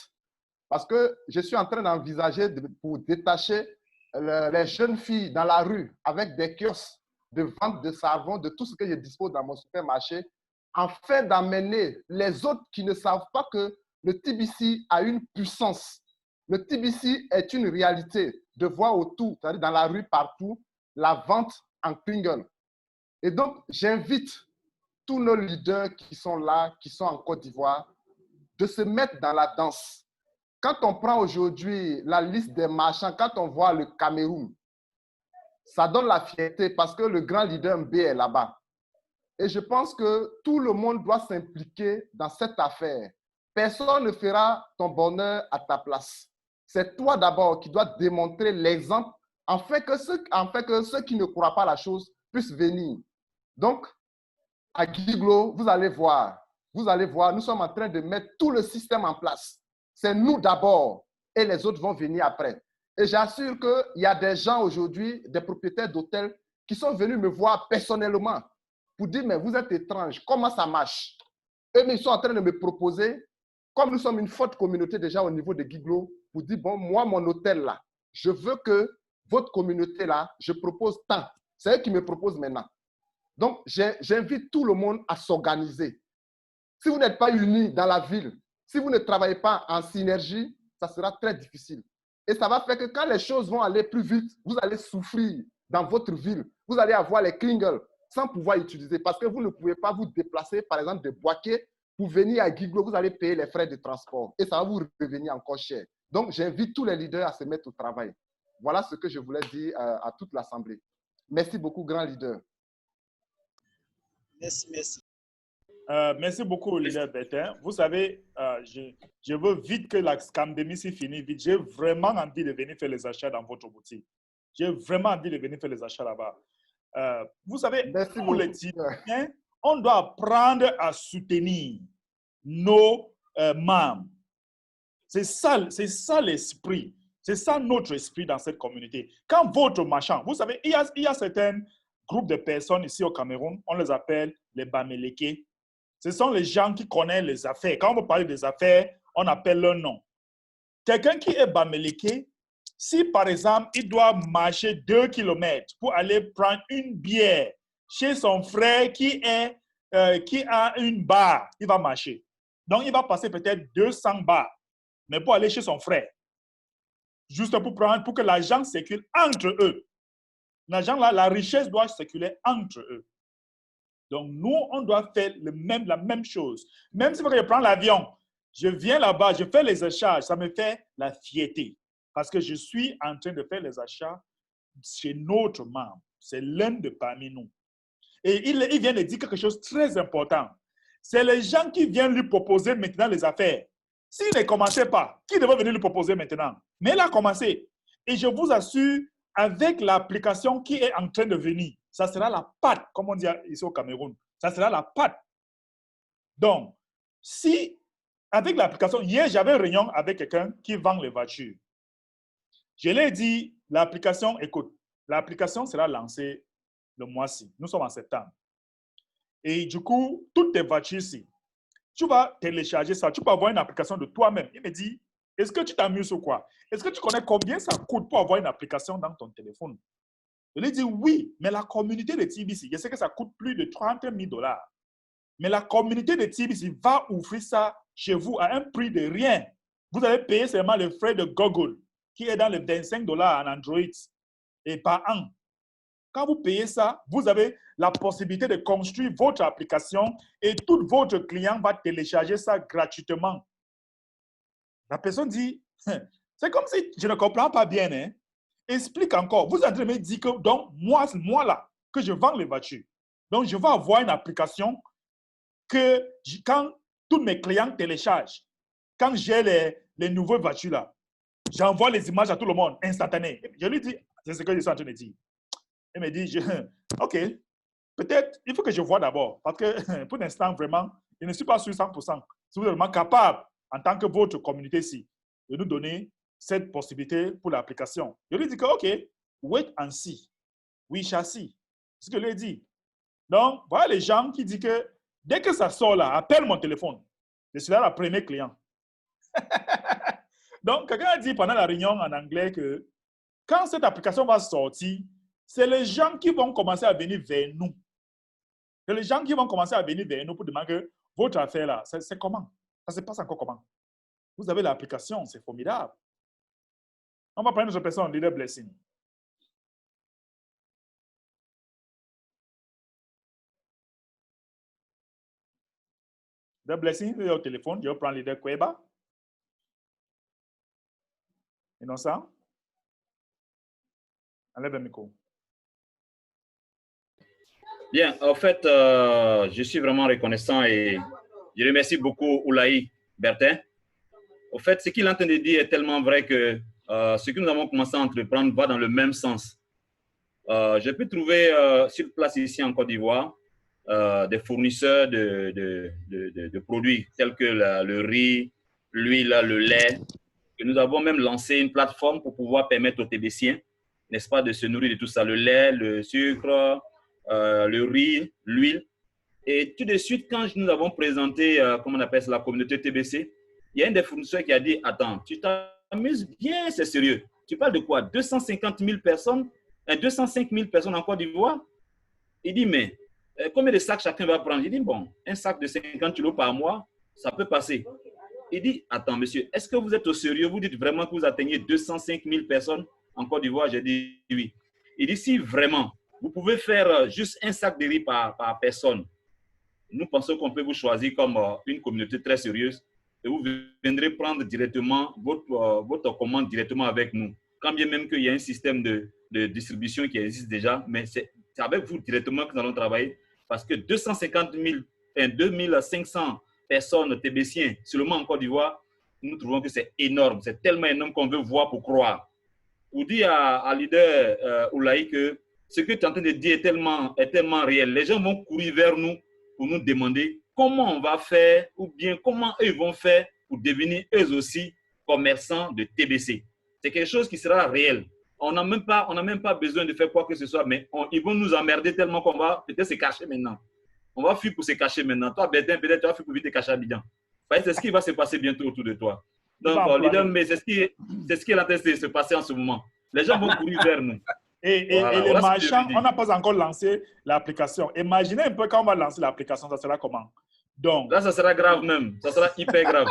Parce que je suis en train d'envisager pour détacher les jeunes filles dans la rue avec des kiosques de vente de savon, de tout ce que je dispose dans mon supermarché, afin d'amener les autres qui ne savent pas que le TBC a une puissance. Le TBC est une réalité de voir autour, c'est-à-dire dans la rue partout, la vente en Kringle. Et donc, j'invite tous nos leaders qui sont là, qui sont en Côte d'Ivoire, de se mettre dans la danse. Quand on prend aujourd'hui la liste des marchands, quand on voit le Cameroun, ça donne la fierté parce que le grand leader Mbé est là-bas. Et je pense que tout le monde doit s'impliquer dans cette affaire. Personne ne fera ton bonheur à ta place. C'est toi d'abord qui dois démontrer l'exemple afin que ceux qui ne croient pas la chose puissent venir. Donc, à Guiglo, vous allez voir, nous sommes en train de mettre tout le système en place. C'est nous d'abord et les autres vont venir après. Et j'assure qu'il y a des gens aujourd'hui, des propriétaires d'hôtels, qui sont venus me voir personnellement pour dire, mais vous êtes étrange, comment ça marche? Eux, ils sont en train de me proposer, comme nous sommes une forte communauté déjà au niveau de Guiglo, pour dire, bon, moi, mon hôtel là, je veux que votre communauté là, je propose tant. C'est eux qui me proposent maintenant. Donc, j'invite tout le monde à s'organiser. Si vous n'êtes pas unis dans la ville, si vous ne travaillez pas en synergie, ça sera très difficile. Et ça va faire que quand les choses vont aller plus vite, vous allez souffrir dans votre ville. Vous allez avoir les Kringles sans pouvoir utiliser parce que vous ne pouvez pas vous déplacer, par exemple, de Boaké pour venir à Guiglo. Vous allez payer les frais de transport et ça va vous revenir encore cher. Donc, j'invite tous les leaders à se mettre au travail. Voilà ce que je voulais dire à toute l'Assemblée. Merci beaucoup, grand leader. Merci, merci. Merci beaucoup, leader Bétain. Vous savez, je veux vite que la pandémie s'y finisse vite. J'ai vraiment envie de venir faire les achats dans votre boutique. J'ai vraiment envie de venir faire les achats là-bas. Vous savez, pour les Tibiciens, on doit apprendre à soutenir nos membres. C'est ça l'esprit. C'est ça notre esprit dans cette communauté. Quand votre marchand, vous savez, il y a certains groupes de personnes ici au Cameroun, on les appelle les Bameleké. Ce sont les gens qui connaissent les affaires. Quand on veut parler des affaires, on appelle leur nom. Quelqu'un qui est Bameleké, Si, par exemple, il doit marcher 2 km pour aller prendre une bière chez son frère qui a une barre, il va marcher. Donc, il va passer peut-être 200 bars, mais pour aller chez son frère, juste pour que l'argent circule entre eux. L'argent là, la richesse doit circuler entre eux. Donc, nous, on doit faire la même chose. Même si je prends l'avion, je viens là-bas, je fais les achats, ça me fait la fierté. Parce que je suis en train de faire les achats chez notre membre. C'est l'un de parmi nous. Et il vient de dire quelque chose de très important. C'est les gens qui viennent lui proposer maintenant les affaires. S'il ne commençait pas, qui devait venir lui proposer maintenant? Mais il a commencé. Et je vous assure, avec l'application qui est en train de venir, ça sera la patte, comme on dit ici au Cameroun. Ça sera la patte. Donc, si, avec l'application, hier, j'avais une réunion avec quelqu'un qui vend les voitures. Je lui ai dit, l'application, écoute, l'application sera lancée le mois-ci. Nous sommes en septembre. Et du coup, toutes tes voitures-ci, tu vas télécharger ça, tu peux avoir une application de toi-même. Il me dit, est-ce que tu t'amuses ou quoi? Est-ce que tu connais combien ça coûte pour avoir une application dans ton téléphone? Je lui ai dit, oui, mais la communauté de TBC, je sais que ça coûte plus de 30 000 $. Mais la communauté de TBC va offrir ça chez vous à un prix de rien. Vous allez payer seulement le frais de Google, qui est dans les 25 $ en Android et par an. Quand vous payez ça, vous avez la possibilité de construire votre application et tout votre client va télécharger ça gratuitement. La personne dit, c'est comme si je ne comprends pas bien. Hein? Explique encore. Vous êtes en train de me dire que donc, moi là, que je vends les voitures. Donc, je vais avoir une application que quand tous mes clients téléchargent, quand j'ai les nouvelles voitures là, j'envoie les images à tout le monde, instantané. Je lui dis, c'est ce que je suis en train de dire. Il me dit, OK, peut-être, il faut que je vois d'abord. Parce que pour l'instant, vraiment, je ne suis pas sur 100%. Si vous êtes vraiment capable, en tant que votre communauté ici, de nous donner cette possibilité pour l'application. Je lui dis que, OK, wait and see. We shall see. C'est ce que je lui ai dit. Donc, voilà les gens qui disent que dès que ça sort là, appelle mon téléphone. Je suis là le premier client. Donc, quelqu'un a dit pendant la réunion en anglais que quand cette application va sortir, c'est les gens qui vont commencer à venir vers nous. C'est les gens qui vont commencer à venir vers nous pour demander que votre affaire là, c'est comment? Ça se passe encore comment? Vous avez l'application, c'est formidable. On va prendre notre personne, leader blessing. Leader blessing, il est au téléphone, je vais prendre leader Kweba. Innocent. Enlève le micro. Bien, en fait, je suis vraiment reconnaissant et je remercie beaucoup Oulaï Bertin. Au fait, ce qu'il est en train de dire est tellement vrai que ce que nous avons commencé à entreprendre va dans le même sens. Je peux trouver sur place ici en Côte d'Ivoire des fournisseurs de produits tels que le riz, l'huile, le lait. Et nous avons même lancé une plateforme pour pouvoir permettre aux TBCiens, n'est-ce pas, de se nourrir de tout ça, le lait, le sucre, le riz, l'huile. Et tout de suite, quand nous avons présenté, comment on appelle ça, la communauté TBC, il y a un des fournisseurs qui a dit, attends, tu t'amuses bien, c'est sérieux. Tu parles de quoi? 250 000 personnes, 205 000 personnes en Côte d'Ivoire? Il dit, mais combien de sacs chacun va prendre? Il dit, bon, un sac de 50 kilos par mois, ça peut passer. Il dit, attends, monsieur, est-ce que vous êtes au sérieux? Vous dites vraiment que vous atteignez 205 000 personnes en Côte d'Ivoire? J'ai dit oui. Il dit, si vraiment, vous pouvez faire juste un sac de riz par personne, nous pensons qu'on peut vous choisir comme une communauté très sérieuse et vous viendrez prendre directement votre commande directement avec nous. Quand bien même qu'il y a un système de distribution qui existe déjà, mais c'est avec vous directement que nous allons travailler parce que 250 000 et 2500 personnes TBCiens seulement en Côte d'Ivoire, nous trouvons que c'est énorme. C'est tellement énorme qu'on veut voir pour croire. Pour dire à leader Oulaï que ce que tu es en train de dire est tellement réel. Les gens vont courir vers nous pour nous demander comment on va faire ou bien comment eux vont faire pour devenir eux aussi commerçants de TBC. C'est quelque chose qui sera réel. On n'a même pas besoin de faire quoi que ce soit, mais ils vont nous emmerder tellement qu'on va peut-être se cacher maintenant. On va fuir pour se cacher maintenant. Toi, Bertin, peut-être tu vas fuir pour vite te cacher à Abidjan. C'est ce qui va se passer bientôt autour de toi. Donc, leader, mais c'est ce qui est en train de se passer en ce moment. Les gens vont courir vers nous. Et les marchands, on n'a pas encore lancé l'application. Imaginez un peu quand on va lancer l'application, ça sera comment? Donc, là, ça sera grave même. Ça sera hyper grave.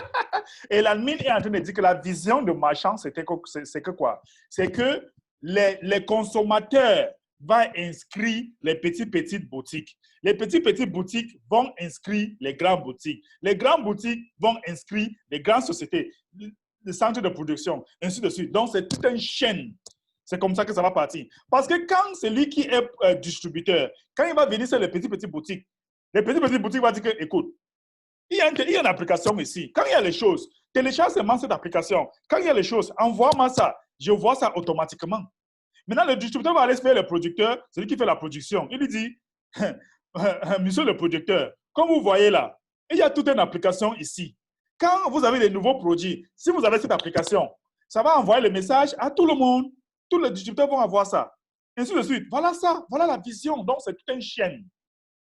Et l'admin est en train de dire que la vision de marchand, c'est que quoi? C'est que les consommateurs vont inscrire les petites boutiques. Les petites boutiques vont inscrire les grandes boutiques. Les grandes boutiques vont inscrire les grandes sociétés, les centres de production, ainsi de suite. Donc, c'est toute une chaîne. C'est comme ça que ça va partir. Parce que quand c'est lui qui est distributeur, quand il va venir sur les petites boutiques, les petites boutiques vont dire que, écoute, il y a une application ici. Quand il y a les choses, télécharge seulement cette application. Quand il y a les choses, envoie-moi ça. Je vois ça automatiquement. Maintenant, le distributeur va aller faire le producteur, c'est lui qui fait la production. Il lui dit, monsieur le producteur, comme vous voyez là, il y a toute une application ici. Quand vous avez des nouveaux produits, si vous avez cette application, ça va envoyer le message à tout le monde. Tous les distributeurs vont avoir ça. Ainsi de suite. Voilà ça. Voilà la vision. Donc, c'est toute une chaîne.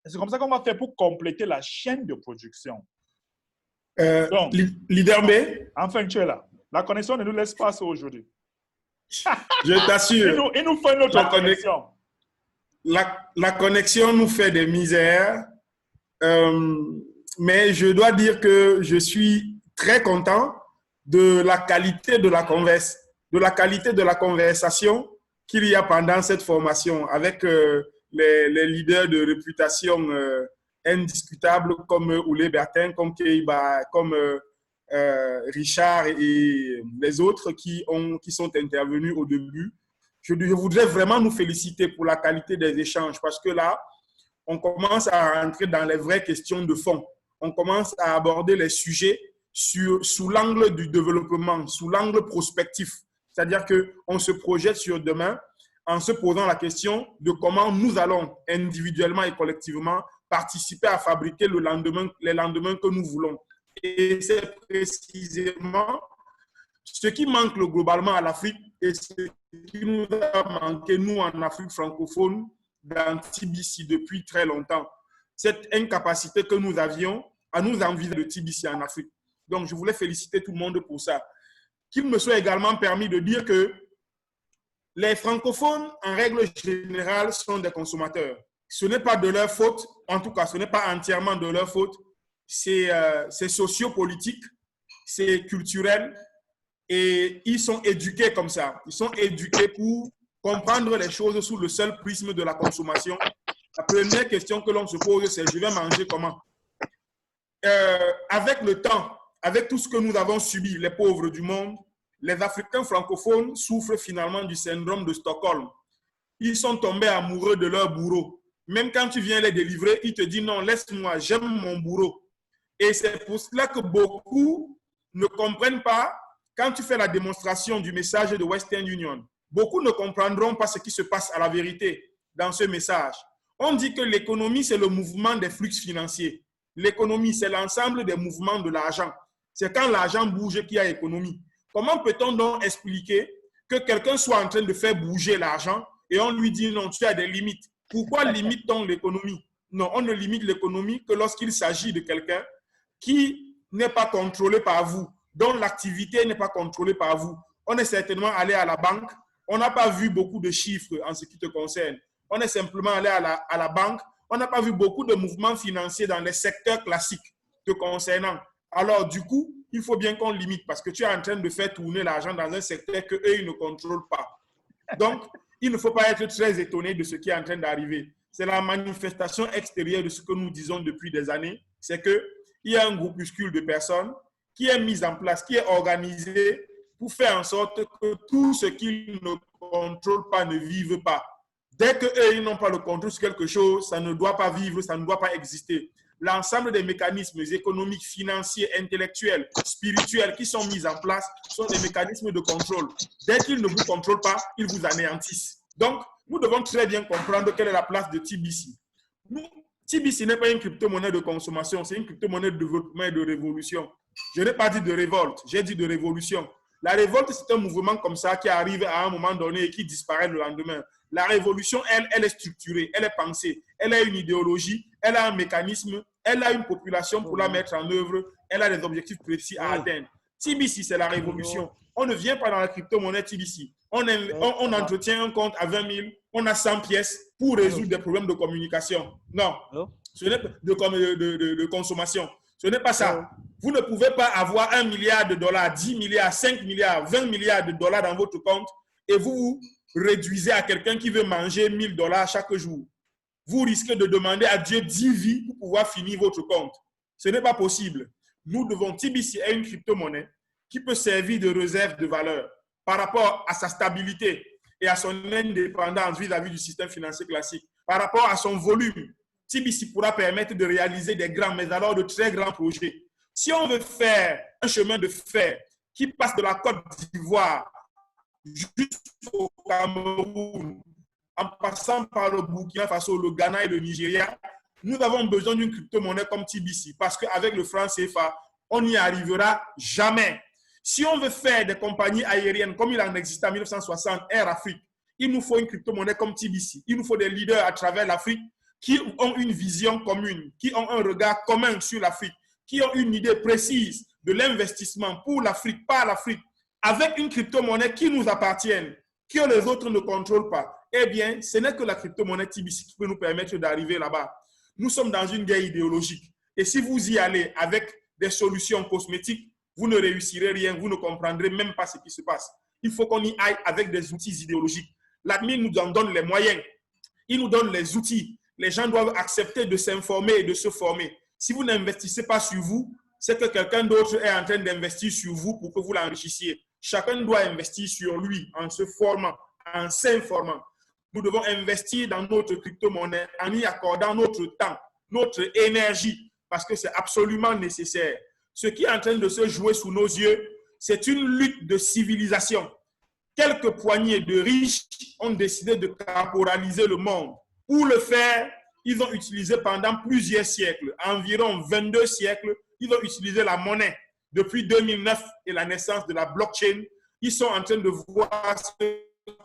C'est comme ça qu'on va faire pour compléter la chaîne de production. Donc, leader B. Enfin, tu es là. La connexion ne nous laisse pas ça aujourd'hui. Je t'assure. Il nous fait notre connexion. La connexion nous fait des misères. Mais je dois dire que je suis très content de la qualité de la conversation qu'il y a pendant cette formation avec les leaders de réputation indiscutables comme Oulé Bertin, comme Keiba, comme Richard et les autres qui sont intervenus au début. Je voudrais vraiment nous féliciter pour la qualité des échanges parce que là, on commence à rentrer dans les vraies questions de fond. On commence à aborder les sujets sous l'angle du développement, sous l'angle prospectif. C'est-à-dire qu'on se projette sur demain en se posant la question de comment nous allons individuellement et collectivement participer à fabriquer les lendemains que nous voulons. Et c'est précisément ce qui manque globalement à l'Afrique et ce qui nous a manqué, nous, en Afrique francophone, dans TBC depuis très longtemps. Cette incapacité que nous avions à nous envisager de TBC en Afrique. Donc, je voulais féliciter tout le monde pour ça. Qu'il me soit également permis de dire que les francophones, en règle générale, sont des consommateurs. Ce n'est pas de leur faute, en tout cas, ce n'est pas entièrement de leur faute. C'est sociopolitique, c'est culturel et ils sont éduqués comme ça. Ils sont éduqués pour comprendre les choses sous le seul prisme de la consommation. La première question que l'on se pose, c'est « je vais manger comment ?» Avec le temps, avec tout ce que nous avons subi, les pauvres du monde, les Africains francophones souffrent finalement du syndrome de Stockholm. Ils sont tombés amoureux de leur bourreau. Même quand tu viens les délivrer, ils te disent « non, laisse-moi, j'aime mon bourreau ». Et c'est pour cela que beaucoup ne comprennent pas quand tu fais la démonstration du message de Western Union. Beaucoup ne comprendront pas ce qui se passe à la vérité dans ce message. On dit que l'économie, c'est le mouvement des flux financiers. L'économie, c'est l'ensemble des mouvements de l'argent. C'est quand l'argent bouge qu'il y a économie. Comment peut-on donc expliquer que quelqu'un soit en train de faire bouger l'argent et on lui dit non, tu as des limites? Pourquoi limite-t-on l'économie? Non, on ne limite l'économie que lorsqu'il s'agit de quelqu'un qui n'est pas contrôlé par vous, dont l'activité n'est pas contrôlée par vous. On est certainement allé à la banque, on n'a pas vu beaucoup de chiffres en ce qui te concerne. On est simplement allé à la banque, on n'a pas vu beaucoup de mouvements financiers dans les secteurs classiques te concernant. Alors, du coup, il faut bien qu'on limite parce que tu es en train de faire tourner l'argent dans un secteur qu'eux, ils ne contrôlent pas. Donc, il ne faut pas être très étonné de ce qui est en train d'arriver. C'est la manifestation extérieure de ce que nous disons depuis des années. C'est qu'il y a un groupuscule de personnes qui est mis en place, qui est organisé pour faire en sorte que tout ce qu'ils ne contrôlent pas ne vive pas. Dès qu'eux, ils n'ont pas le contrôle sur quelque chose, ça ne doit pas vivre, ça ne doit pas exister. L'ensemble des mécanismes économiques, financiers, intellectuels, spirituels qui sont mis en place sont des mécanismes de contrôle. Dès qu'ils ne vous contrôlent pas, ils vous anéantissent. Donc, nous devons très bien comprendre quelle est la place de TBC. TBC n'est pas une crypto-monnaie de consommation, c'est une crypto-monnaie de développement et de révolution. Je n'ai pas dit de révolte, j'ai dit de révolution. La révolte, c'est un mouvement comme ça qui arrive à un moment donné et qui disparaît le lendemain. La révolution, elle est structurée, elle est pensée, elle a une idéologie, elle a un mécanisme, elle a une population pour la mettre en œuvre, elle a des objectifs précis à atteindre. TBC, c'est la révolution. On ne vient pas dans la crypto-monnaie TBC. On entretient un compte à 20 000, on a 100 pièces pour résoudre des problèmes de communication. Non, ce n'est pas de consommation. Ce n'est pas ça. Vous ne pouvez pas avoir 1 milliard de dollars, 10 milliards, 5 milliards, 20 milliards de dollars dans votre compte et vous réduisez à quelqu'un qui veut manger 1 000 dollars chaque jour. Vous risquez de demander à Dieu 10 vies pour pouvoir finir votre compte. Ce n'est pas possible. Nous devons, TBC est une crypto-monnaie qui peut servir de réserve de valeur par rapport à sa stabilité et à son indépendance vis-à-vis du système financier classique, par rapport à son volume. TBC pourra permettre de réaliser des grands, mais alors de très grands projets. Si on veut faire un chemin de fer qui passe de la Côte d'Ivoire jusqu'au Cameroun, en passant par le Burkina Faso, le Ghana et le Nigeria, nous avons besoin d'une crypto-monnaie comme TBC parce qu'avec le franc CFA, on n'y arrivera jamais. Si on veut faire des compagnies aériennes comme il en existait en 1960, Air Afrique, il nous faut une crypto-monnaie comme TBC. Il nous faut des leaders à travers l'Afrique qui ont une vision commune, qui ont un regard commun sur l'Afrique, qui ont une idée précise de l'investissement pour l'Afrique, par l'Afrique, avec une crypto-monnaie qui nous appartienne, que les autres ne contrôlent pas. Eh bien, ce n'est que la crypto-monnaie TBC qui peut nous permettre d'arriver là-bas. Nous sommes dans une guerre idéologique. Et si vous y allez avec des solutions cosmétiques, vous ne réussirez rien, vous ne comprendrez même pas ce qui se passe. Il faut qu'on y aille avec des outils idéologiques. L'admin nous en donne les moyens. Il nous donne les outils. Les gens doivent accepter de s'informer et de se former. Si vous n'investissez pas sur vous, c'est que quelqu'un d'autre est en train d'investir sur vous pour que vous l'enrichissiez. Chacun doit investir sur lui en se formant, en s'informant. Nous devons investir dans notre crypto-monnaie en y accordant notre temps, notre énergie, parce que c'est absolument nécessaire. Ce qui est en train de se jouer sous nos yeux, c'est une lutte de civilisation. Quelques poignées de riches ont décidé de caporaliser le monde. Pour le faire, ils ont utilisé pendant plusieurs siècles, environ 22 siècles, ils ont utilisé la monnaie. Depuis 2009 et la naissance de la blockchain, ils sont en train de voir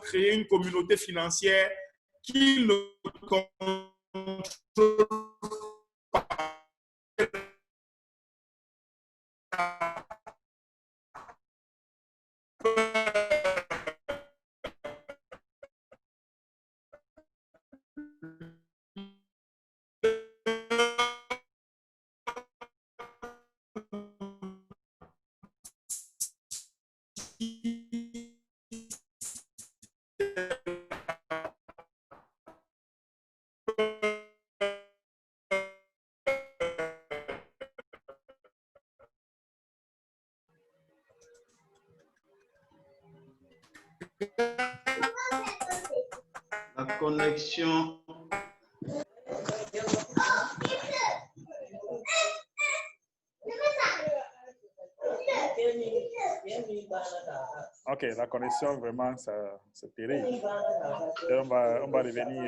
créer une communauté financière qui ne contrôle pas. La connexion. Ok, la connexion, vraiment, c'est terrible. Et on va revenir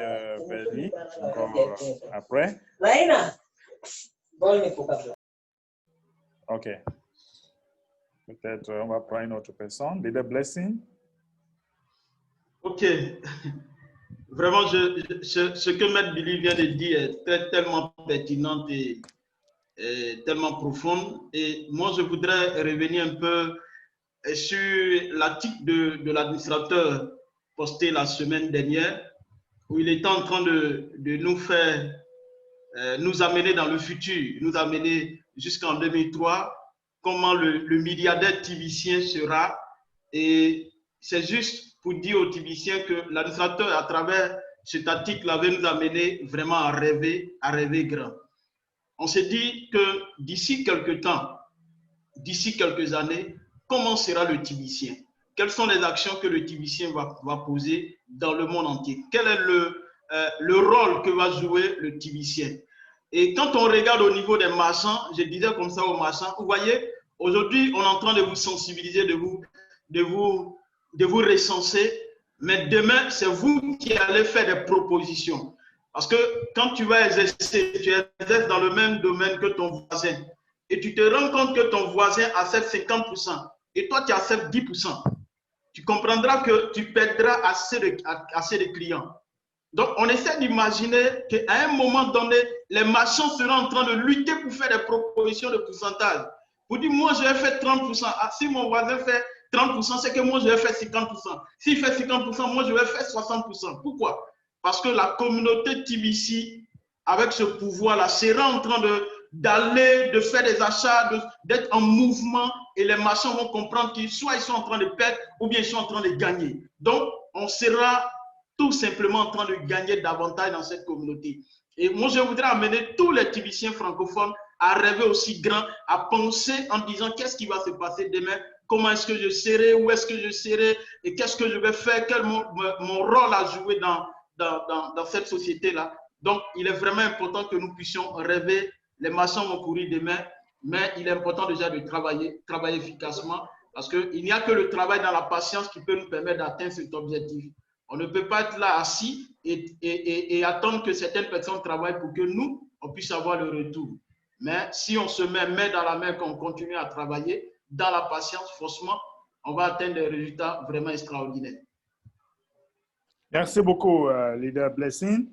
vers lui encore après. Ok. Peut-être on va prendre une autre personne. Leader Blessing. Ok. Vraiment, ce que Maître Billy vient de dire est tellement pertinent et tellement profonde. Et moi, je voudrais revenir un peu sur l'article de l'administrateur posté la semaine dernière, où il était en train de nous faire, nous amener dans le futur, nous amener jusqu'en 2003, comment le milliardaire tibicien sera. Et c'est juste pour dire aux tibiciens que l'administrateur, à travers cet article, avait nous amené vraiment à rêver grand. On s'est dit que d'ici quelques temps, d'ici quelques années, comment sera le tibicien? Quelles sont les actions que le tibicien va poser dans le monde entier? Quel est le rôle que va jouer le tibicien? Et quand on regarde au niveau des marchands, je disais comme ça aux marchands, vous voyez, aujourd'hui, on est en train de vous sensibiliser, de vous recenser, mais demain, c'est vous qui allez faire des propositions. Parce que quand tu vas exercer, tu exerces dans le même domaine que ton voisin, et tu te rends compte que ton voisin accepte 50%, et toi, tu acceptes 10%. Tu comprendras que tu perdras assez de clients. Donc, on essaie d'imaginer qu'à un moment donné, les marchands seront en train de lutter pour faire des propositions de pourcentage. Vous dites, moi, je vais faire 30%. Ah, si mon voisin fait 30%, c'est que moi, je vais faire 50%. S'il fait 50%, moi, je vais faire 60%. Pourquoi? Parce que la communauté TBC, avec ce pouvoir-là, sera en train d'aller, de faire des achats, d'être en mouvement, et les marchands vont comprendre qu'ils soit ils sont en train de perdre ou bien ils sont en train de gagner. Donc, on sera tout simplement en train de gagner davantage dans cette communauté. Et moi, je voudrais amener tous les Tibiciens francophones à rêver aussi grand, à penser en disant qu'est-ce qui va se passer demain, comment est-ce que je serai, où est-ce que je serai, et qu'est-ce que je vais faire, quel est mon rôle à jouer dans cette société-là. Donc, il est vraiment important que nous puissions rêver. Les marchands vont courir demain, mais il est important déjà de travailler efficacement, parce qu'il n'y a que le travail dans la patience qui peut nous permettre d'atteindre cet objectif. On ne peut pas être là assis et attendre que certaines personnes travaillent pour que nous, on puisse avoir le retour. Mais si on se met main dans la main, qu'on continue à travailler dans la patience, forcément, on va atteindre des résultats vraiment extraordinaires. Merci beaucoup, leader Blessing.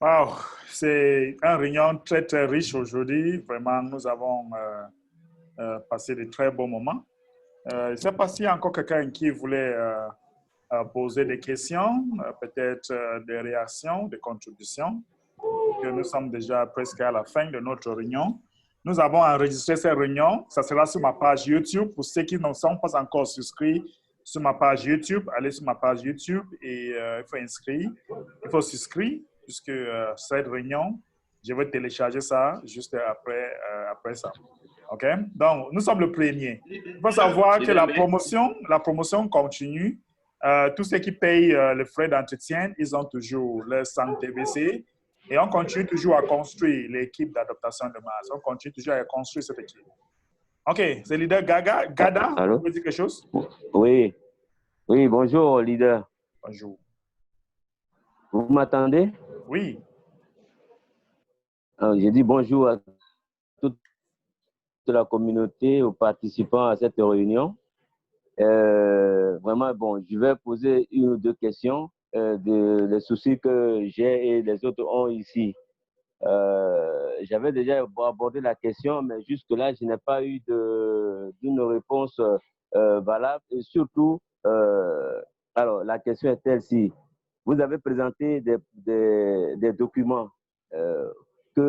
Wow, c'est un réunion très, très riche aujourd'hui. Vraiment, nous avons passé de très bons moments. Je ne sais pas s'il y a encore quelqu'un qui voulait poser des questions, peut-être des réactions, des contributions. Que nous sommes déjà presque à la fin de notre réunion. Nous avons enregistré cette réunion. Ça sera sur ma page YouTube. Pour ceux qui ne sont pas encore souscrits sur ma page YouTube, allez sur ma page YouTube et il faut inscrire. Il faut souscrire puisque cette réunion, je vais télécharger ça juste après ça. OK? Donc, nous sommes le premier. Il faut savoir que la promotion continue. Tous ceux qui payent les frais d'entretien, ils ont toujours leur centre TBC. Et on continue toujours à construire l'équipe d'adaptation de masse. On continue toujours à construire cette équipe. OK, c'est le leader Gada. Allô? Vous pouvez dire quelque chose? Oui. Oui, bonjour, leader. Bonjour. Vous m'attendez? Oui. J'ai dit bonjour à toute la communauté, aux participants à cette réunion. Vraiment, bon, je vais poser une ou deux questions des soucis que j'ai et les autres ont ici. J'avais déjà abordé la question, mais jusque-là, je n'ai pas eu d'une réponse valable. Et surtout, alors, la question est celle-ci. Vous avez présenté des documents que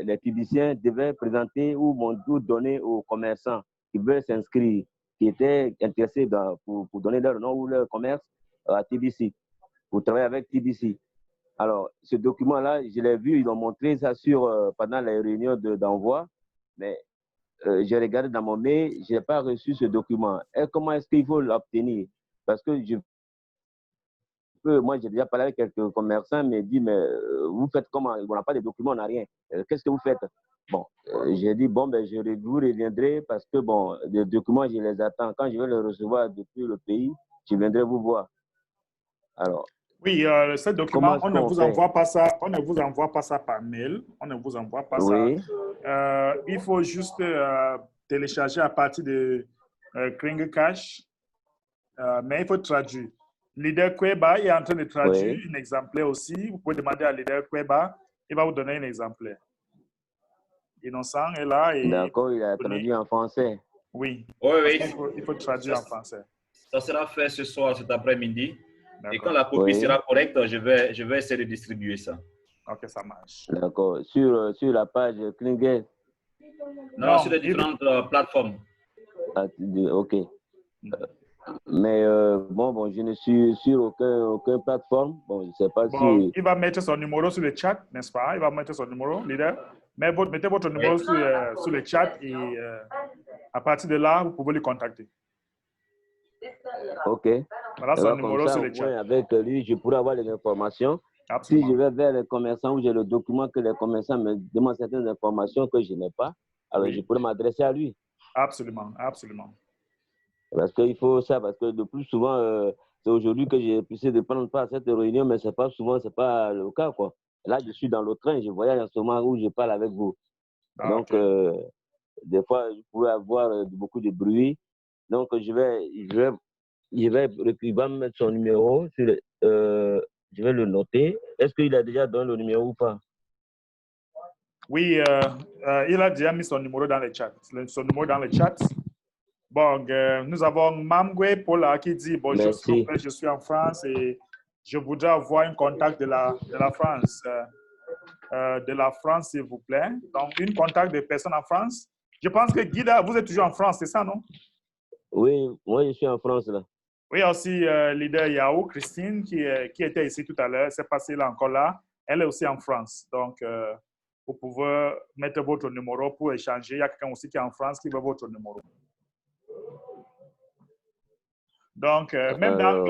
les Tibiciens devaient présenter ou donner aux commerçants qui veulent s'inscrire, qui étaient intéressés pour donner leur nom ou leur commerce à TBC, pour travailler avec TBC. Alors, ce document-là, je l'ai vu, ils ont montré ça pendant les réunions d'envoi, mais j'ai regardé dans mon mail, je n'ai pas reçu ce document. Et comment est-ce qu'il faut l'obtenir? Parce que moi, j'ai déjà parlé avec quelques commerçants, mais dit, mais vous faites comment? On n'a pas de documents, on n'a rien. Qu'est-ce que vous faites? Bon, j'ai dit, bon, ben, je vous reviendrai parce que, bon, les documents, je les attends. Quand je vais les recevoir depuis le pays, je viendrai vous voir. Alors, oui, ce document, on ne vous envoie pas ça par mail. On ne vous envoie pas ça. Il faut juste télécharger à partir de Kringle Cash, mais il faut traduire. Leader Kweba est en train de traduire un exemplaire aussi. Vous pouvez demander à Leader Kweba, il va vous donner un exemplaire. Innocent est là. D'accord, il a traduit en français. Oui. Oui. Il faut traduire en français. Ça sera fait ce soir, cet après-midi. Et quand la copie sera correcte, je vais essayer de distribuer ça. OK, ça marche. D'accord. Sur la page Klingel? Non, sur les différentes plateformes. OK. Mais bon, je ne suis sur aucune plateforme. Bon, je ne sais pas si... Il va mettre son numéro sur le chat, n'est-ce pas? Il va mettre son numéro, leader. Mais mettez votre numéro sur le chat et à partir de là, vous pouvez le contacter. OK. Voilà son numéro sur le chat. Avec lui, je pourrais avoir les informations. Absolument. Si je vais vers les commerçants où j'ai le document que les commerçants me demandent certaines informations que je n'ai pas, alors je pourrais m'adresser à lui. Absolument, absolument. Parce qu'il faut ça, parce que le plus souvent, c'est aujourd'hui que j'ai essayé de prendre part à cette réunion, mais c'est pas souvent, c'est pas le cas, quoi. Là, je suis dans le train, je voyage en ce moment où je parle avec vous. Donc, des fois, je pouvais avoir beaucoup de bruit. Donc, il va me mettre son numéro, je vais le noter. Est-ce qu'il a déjà donné le numéro ou pas? Oui, il a déjà mis son numéro dans le chat. Son numéro dans le chat. Bon, nous avons Mamgwe Paula qui dit bonjour, s'il vous plaît, je suis en France et je voudrais avoir un contact de la France. De la France, s'il vous plaît. Donc, une contact de personnes en France. Je pense que Guida, vous êtes toujours en France, c'est ça, non? Oui, moi je suis en France là. Oui, aussi leader Yahoo, Christine, qui était ici tout à l'heure, c'est passé là encore là. Elle est aussi en France. Donc, vous pouvez mettre votre numéro pour échanger. Il y a quelqu'un aussi qui est en France qui veut votre numéro. Donc, même dans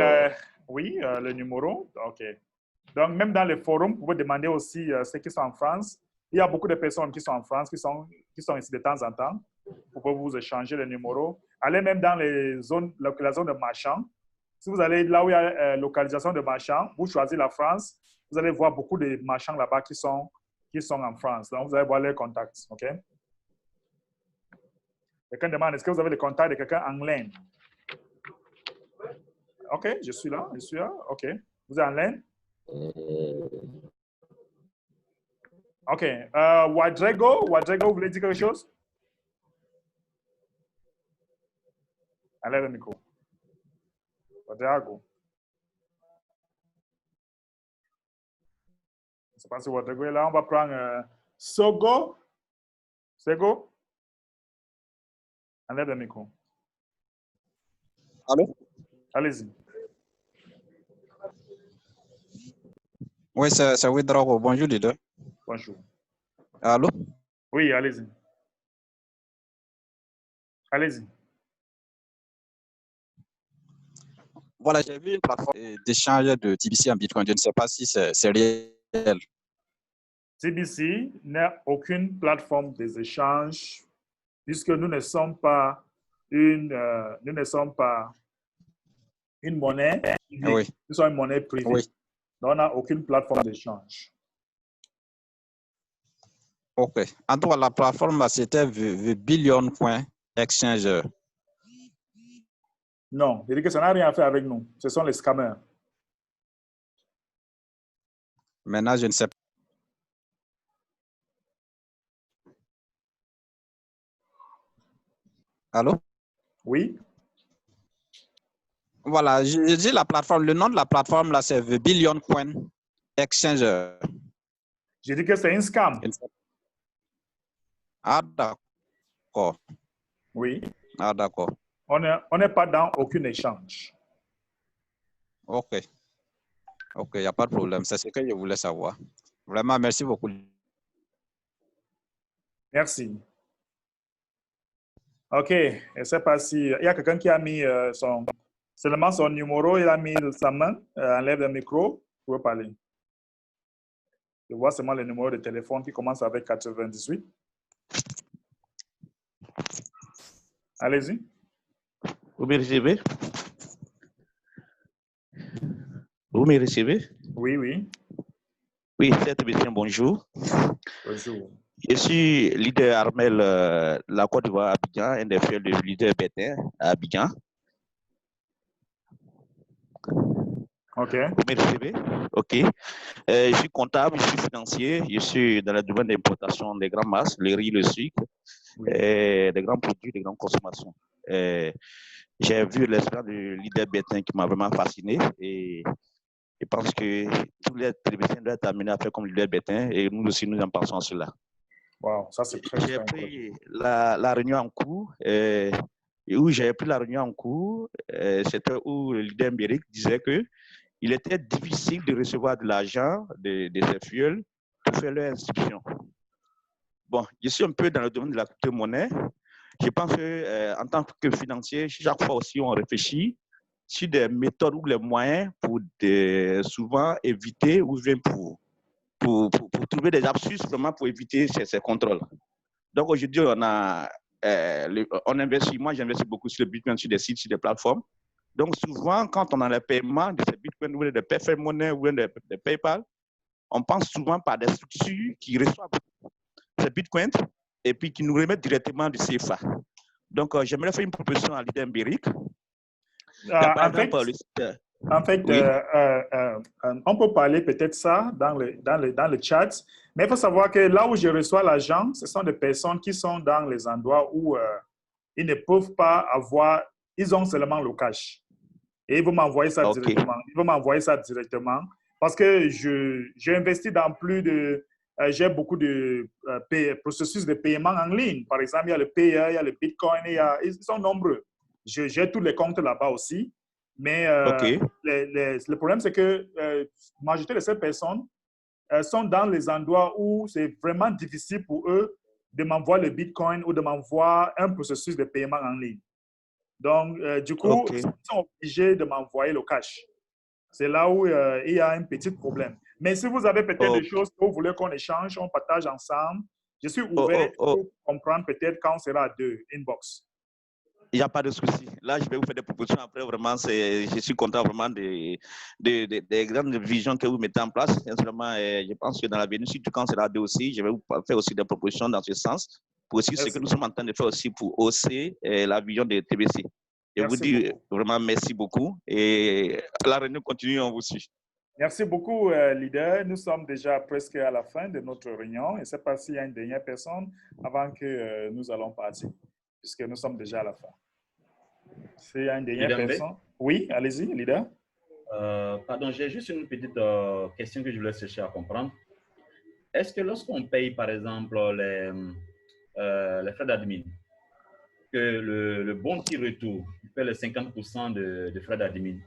oui, le numéro. OK. Donc, même dans les forums, vous pouvez demander aussi ceux qui sont en France. Il y a beaucoup de personnes qui sont en France, qui sont ici de temps en temps. Vous pouvez vous échanger les numéros. Allez même dans les zones, la zone de marchands. Si vous allez là où il y a localisation de marchands, vous choisissez la France, vous allez voir beaucoup de marchands là-bas qui sont en France. Donc, vous allez voir les contacts. OK? Quelqu'un demande, est-ce que vous avez le contact de quelqu'un en Inde? OK, je suis là. OK. Vous êtes en Inde? OK. Wadrego, vous voulez dire quelque chose? Allez le micro. Wadrego. Je ne sais pas si Wadrego est là. On va prendre Sogo. Sego. Enlève le micro. Allô? Allez-y. Oui, c'est Ouedraogo. Bonjour, leader. Bonjour. Allô? Oui, allez-y. Allez-y. Voilà, j'ai vu une plateforme d'échange de TBC en Bitcoin. Je ne sais pas si c'est réel. TBC n'a aucune plateforme des échanges puisque nous ne sommes pas une monnaie privée. Oui. Nous sommes une monnaie privée. Oui. Donc, on n'a aucune plateforme d'échange. OK. En tout cas, la plateforme, c'était The Billion Coin Exchange. Non, je dis que ça n'a rien à faire avec nous. Ce sont les scammers. Maintenant, je ne sais pas. Allô? Oui. Voilà, je dis la plateforme. Le nom de la plateforme, là, c'est The Billion Coin Exchange. J'ai dit que c'est un scam. Ah, d'accord. Oui. Ah, d'accord. On n'est pas dans aucun échange. OK. OK, il n'y a pas de problème. C'est ce que je voulais savoir. Vraiment, merci beaucoup. Merci. OK, je ne sais pas si... Il y a quelqu'un qui a mis seulement son numéro, il a mis sa main, enlève le micro, vous pouvez parler. Je vois seulement le numéro de téléphone qui commence avec 98. Allez-y. Vous me recevez? Vous me recevez? Oui, oui. Oui, c'est bien, bonjour. Bonjour. Je suis leader Armel, la Côte d'Ivoire, Abidjan, un des frères de leader Bétin à Abidjan. OK. Vous me recevez? OK. Je suis comptable, je suis financier, je suis dans le domaine d'importation des grandes masses, le riz, le sucre, des grands produits, des grandes consommations. J'ai vu l'expérience du leader Bétin qui m'a vraiment fasciné et je pense que tous les télévisions doivent être amenés à faire comme leader Bétin et nous aussi, nous en pensons à cela. Wow, ça c'est très J'ai pris la réunion en cours. Et où j'ai pris la réunion en cours, c'était où le leader Mbéric disait qu'il était difficile de recevoir de l'argent de ces fioles pour faire leur inscription. Bon, je suis un peu dans le domaine de la crypto-monnaie. Je pense qu'en tant que financier, chaque fois aussi, on réfléchit sur des méthodes ou les moyens pour souvent éviter ou bien pour trouver des astuces vraiment pour éviter ces contrôles. Donc aujourd'hui, on investit, moi j'investis beaucoup sur le Bitcoin, sur des sites, sur des plateformes. Donc souvent, quand on a le paiement de ces Bitcoin ou de Perfect Money ou de PayPal, on pense souvent par des structures qui reçoivent ces Bitcoins et puis qui nous remettent directement du CFA. Donc j'aimerais faire une proposition à leader Mbéric. En fait, En fait, Oui. on peut parler peut-être ça dans le chat, mais il faut savoir que là où je reçois l'argent, ce sont des personnes qui sont dans les endroits où ils ne peuvent pas avoir, ils ont seulement le cash. Et ils vont m'envoyer ça Ok. directement. Ils vont m'envoyer ça directement parce que j'ai investi dans plus de... j'ai beaucoup de processus de paiement en ligne. Par exemple, il y a le Payer, il y a le Bitcoin, ils sont nombreux. J'ai tous les comptes là-bas aussi. Mais Ok. le problème, c'est que la majorité de ces personnes sont dans les endroits où c'est vraiment difficile pour eux de m'envoyer le Bitcoin ou de m'envoyer un processus de paiement en ligne. Donc, du coup, Ok. ils sont obligés de m'envoyer le cash. C'est là où il y a un petit problème. Mais si vous avez peut-être des choses que vous voulez qu'on échange, on partage ensemble, je suis ouvert pour comprendre peut-être quand on sera à deux, inbox. Il n'y a pas de souci. Là, je vais vous faire des propositions. Après, vraiment, je suis content vraiment des grandes visions que vous mettez en place. Sincèrement, je pense que dans l'avenir, surtout quand on sera à deux aussi, je vais vous faire aussi des propositions dans ce sens. Pour aussi ce que nous sommes en train de faire aussi pour hausser la vision de TBC. Je vous dis vraiment merci beaucoup et la réunion continue, on vous suit. Merci beaucoup, leader. Nous sommes déjà presque à la fin de notre réunion. Je ne sais pas s'il y a une dernière personne avant que nous allons partir, puisque nous sommes déjà à la fin. S'il y a une dernière personne. Oui, allez-y, leader. Pardon, j'ai juste une petite question que je voulais chercher à comprendre. Est-ce que lorsqu'on paye, par exemple, les frais d'admin, que le bon petit retour fait les 50% de frais d'admin,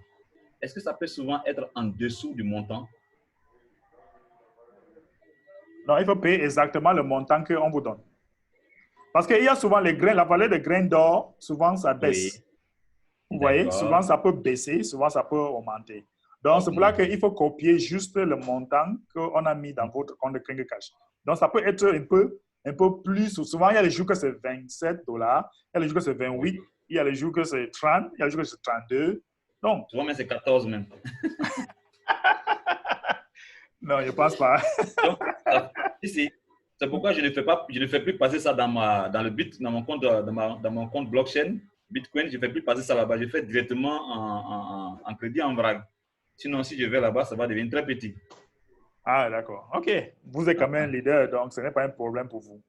est-ce que ça peut souvent être en dessous du montant? Non, il faut payer exactement le montant qu'on vous donne. Parce qu'il y a souvent les grains, la valeur des grains d'or, souvent ça baisse. Oui. Vous voyez, souvent ça peut baisser, souvent ça peut augmenter. Donc, c'est pour là qu'il faut copier juste le montant qu'on a mis dans votre compte de Kringle-Cash. Donc, ça peut être un peu plus. Souvent, il y a les jours que c'est $27, il y a les jours que c'est 28, il y a les jours que c'est 30, il y a les jours que c'est 32. Donc, souvent, mais c'est 14 même. Non, je ne pense pas. C'est pourquoi je ne fais plus passer ça dans mon compte blockchain Bitcoin. Je ne fais plus passer ça là-bas. Je fais directement en crédit en vrac. Sinon, si je vais là-bas, ça va devenir très petit. Ah, d'accord. OK. Vous êtes quand même un leader, donc ce n'est pas un problème pour vous.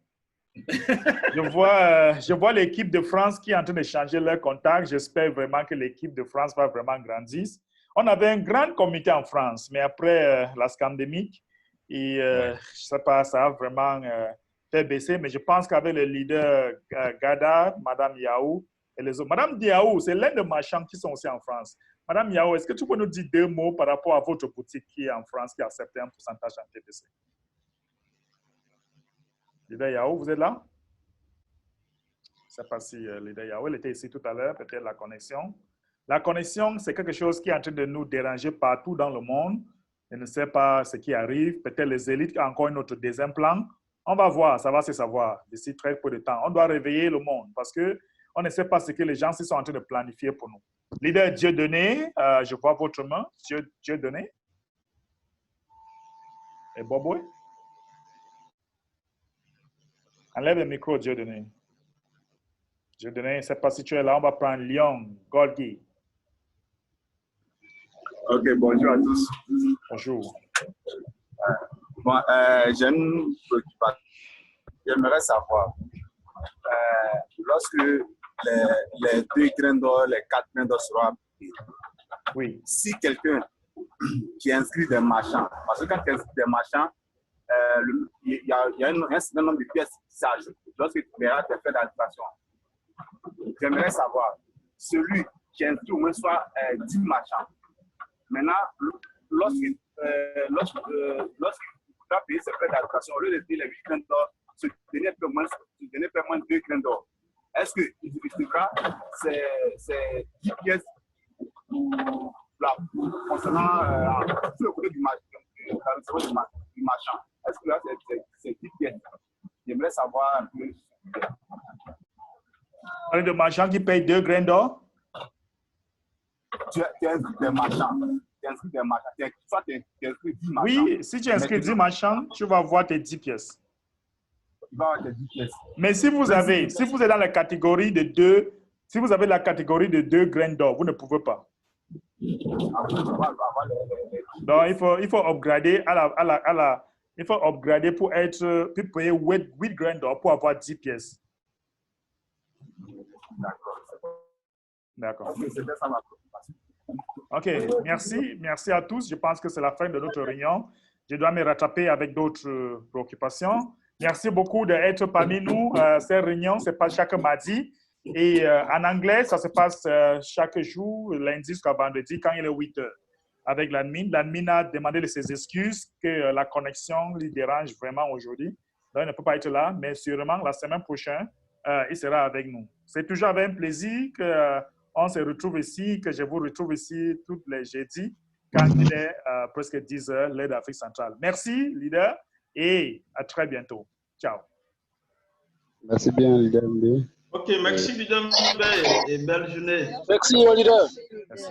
Je vois l'équipe de France qui est en train de changer leur contact. J'espère vraiment que l'équipe de France va vraiment grandir. On avait un grand comité en France, mais après la scandémique, et je ne sais pas, ça a vraiment fait baisser, mais je pense qu'avec le leader Gada, Madame Yahou et les autres. Madame Yahou, c'est l'un des marchands qui sont aussi en France. Madame Yahou, est-ce que tu peux nous dire deux mots par rapport à votre boutique qui est en France, qui accepte un pourcentage en TBC? Leader Yahou, vous êtes là? Je ne sais pas si leader Yahou, elle était ici tout à l'heure, peut-être la connexion. La connexion, c'est quelque chose qui est en train de nous déranger partout dans le monde. Je ne sais pas ce qui arrive. Peut-être les élites ont encore un autre deuxième plan. On va voir, ça va se savoir d'ici très peu de temps. On doit réveiller le monde parce qu'on ne sait pas ce que les gens sont en train de planifier pour nous. Leader Dieudonné, je vois votre main. Dieudonné. Et Bobo? Enlève le micro, Dieudonné. Dieudonné, je ne sais pas si tu es là. On va prendre Lyon, Golgi. Ok, bonjour à tous. Bonjour. Bon, j'ai une préoccupation. J'aimerais savoir, lorsque les 2 grains d'or, les 4 grains d'or seront appliqués, oui. Si quelqu'un qui inscrit des marchands, parce que quand tu inscris des marchands, il y a un certain nombre de pièces qui s'ajoutent lorsque tu verras tes frais d'administration. J'aimerais savoir, celui qui inscrit au moins soit 10 marchands. Maintenant, lorsqu'il doit payer ses frais d'administration, au lieu de payer les 8 grains d'or, se tenir pas moins de 2 grains d'or. Est-ce qu'il utilisera ces 10 pièces concernant le côté du marchand? Est-ce que là, c'est 10 pièces? J'aimerais savoir un peu. Parler de marchand qui paye 2 grains d'or? Tu inscris des marchands. Soit tu inscris 10 marchands. Oui, si tu inscris 10 marchands, tu vas avoir tes 10 pièces. Tu vas avoir tes 10 pièces. Mais si vous êtes dans la catégorie de 2, si vous avez la catégorie de 2 grains d'or, vous ne pouvez pas. Donc, il faut upgrader il faut upgrader pour payer 8 grains d'or pour avoir 10 pièces. D'accord. OK, merci. Merci à tous. Je pense que c'est la fin de notre réunion. Je dois me rattraper avec d'autres préoccupations. Merci beaucoup d'être parmi nous. Ces réunions, ce n'est pas chaque mardi. Et en anglais, ça se passe chaque jour, lundi jusqu'à vendredi, quand il est 8 heures. Avec l'admin. L'admin a demandé de ses excuses que la connexion lui dérange vraiment aujourd'hui. Donc, il ne peut pas être là, mais sûrement la semaine prochaine, il sera avec nous. C'est toujours avec un plaisir qu'on se retrouve ici, que je vous retrouve ici tous les jeudis, quand il est presque 10 heures, l'heure d'Afrique centrale. Merci, leader, et à très bientôt. Ciao. Merci bien, leader MB. OK, merci, leader MB, et belle journée. Merci, leader. Merci.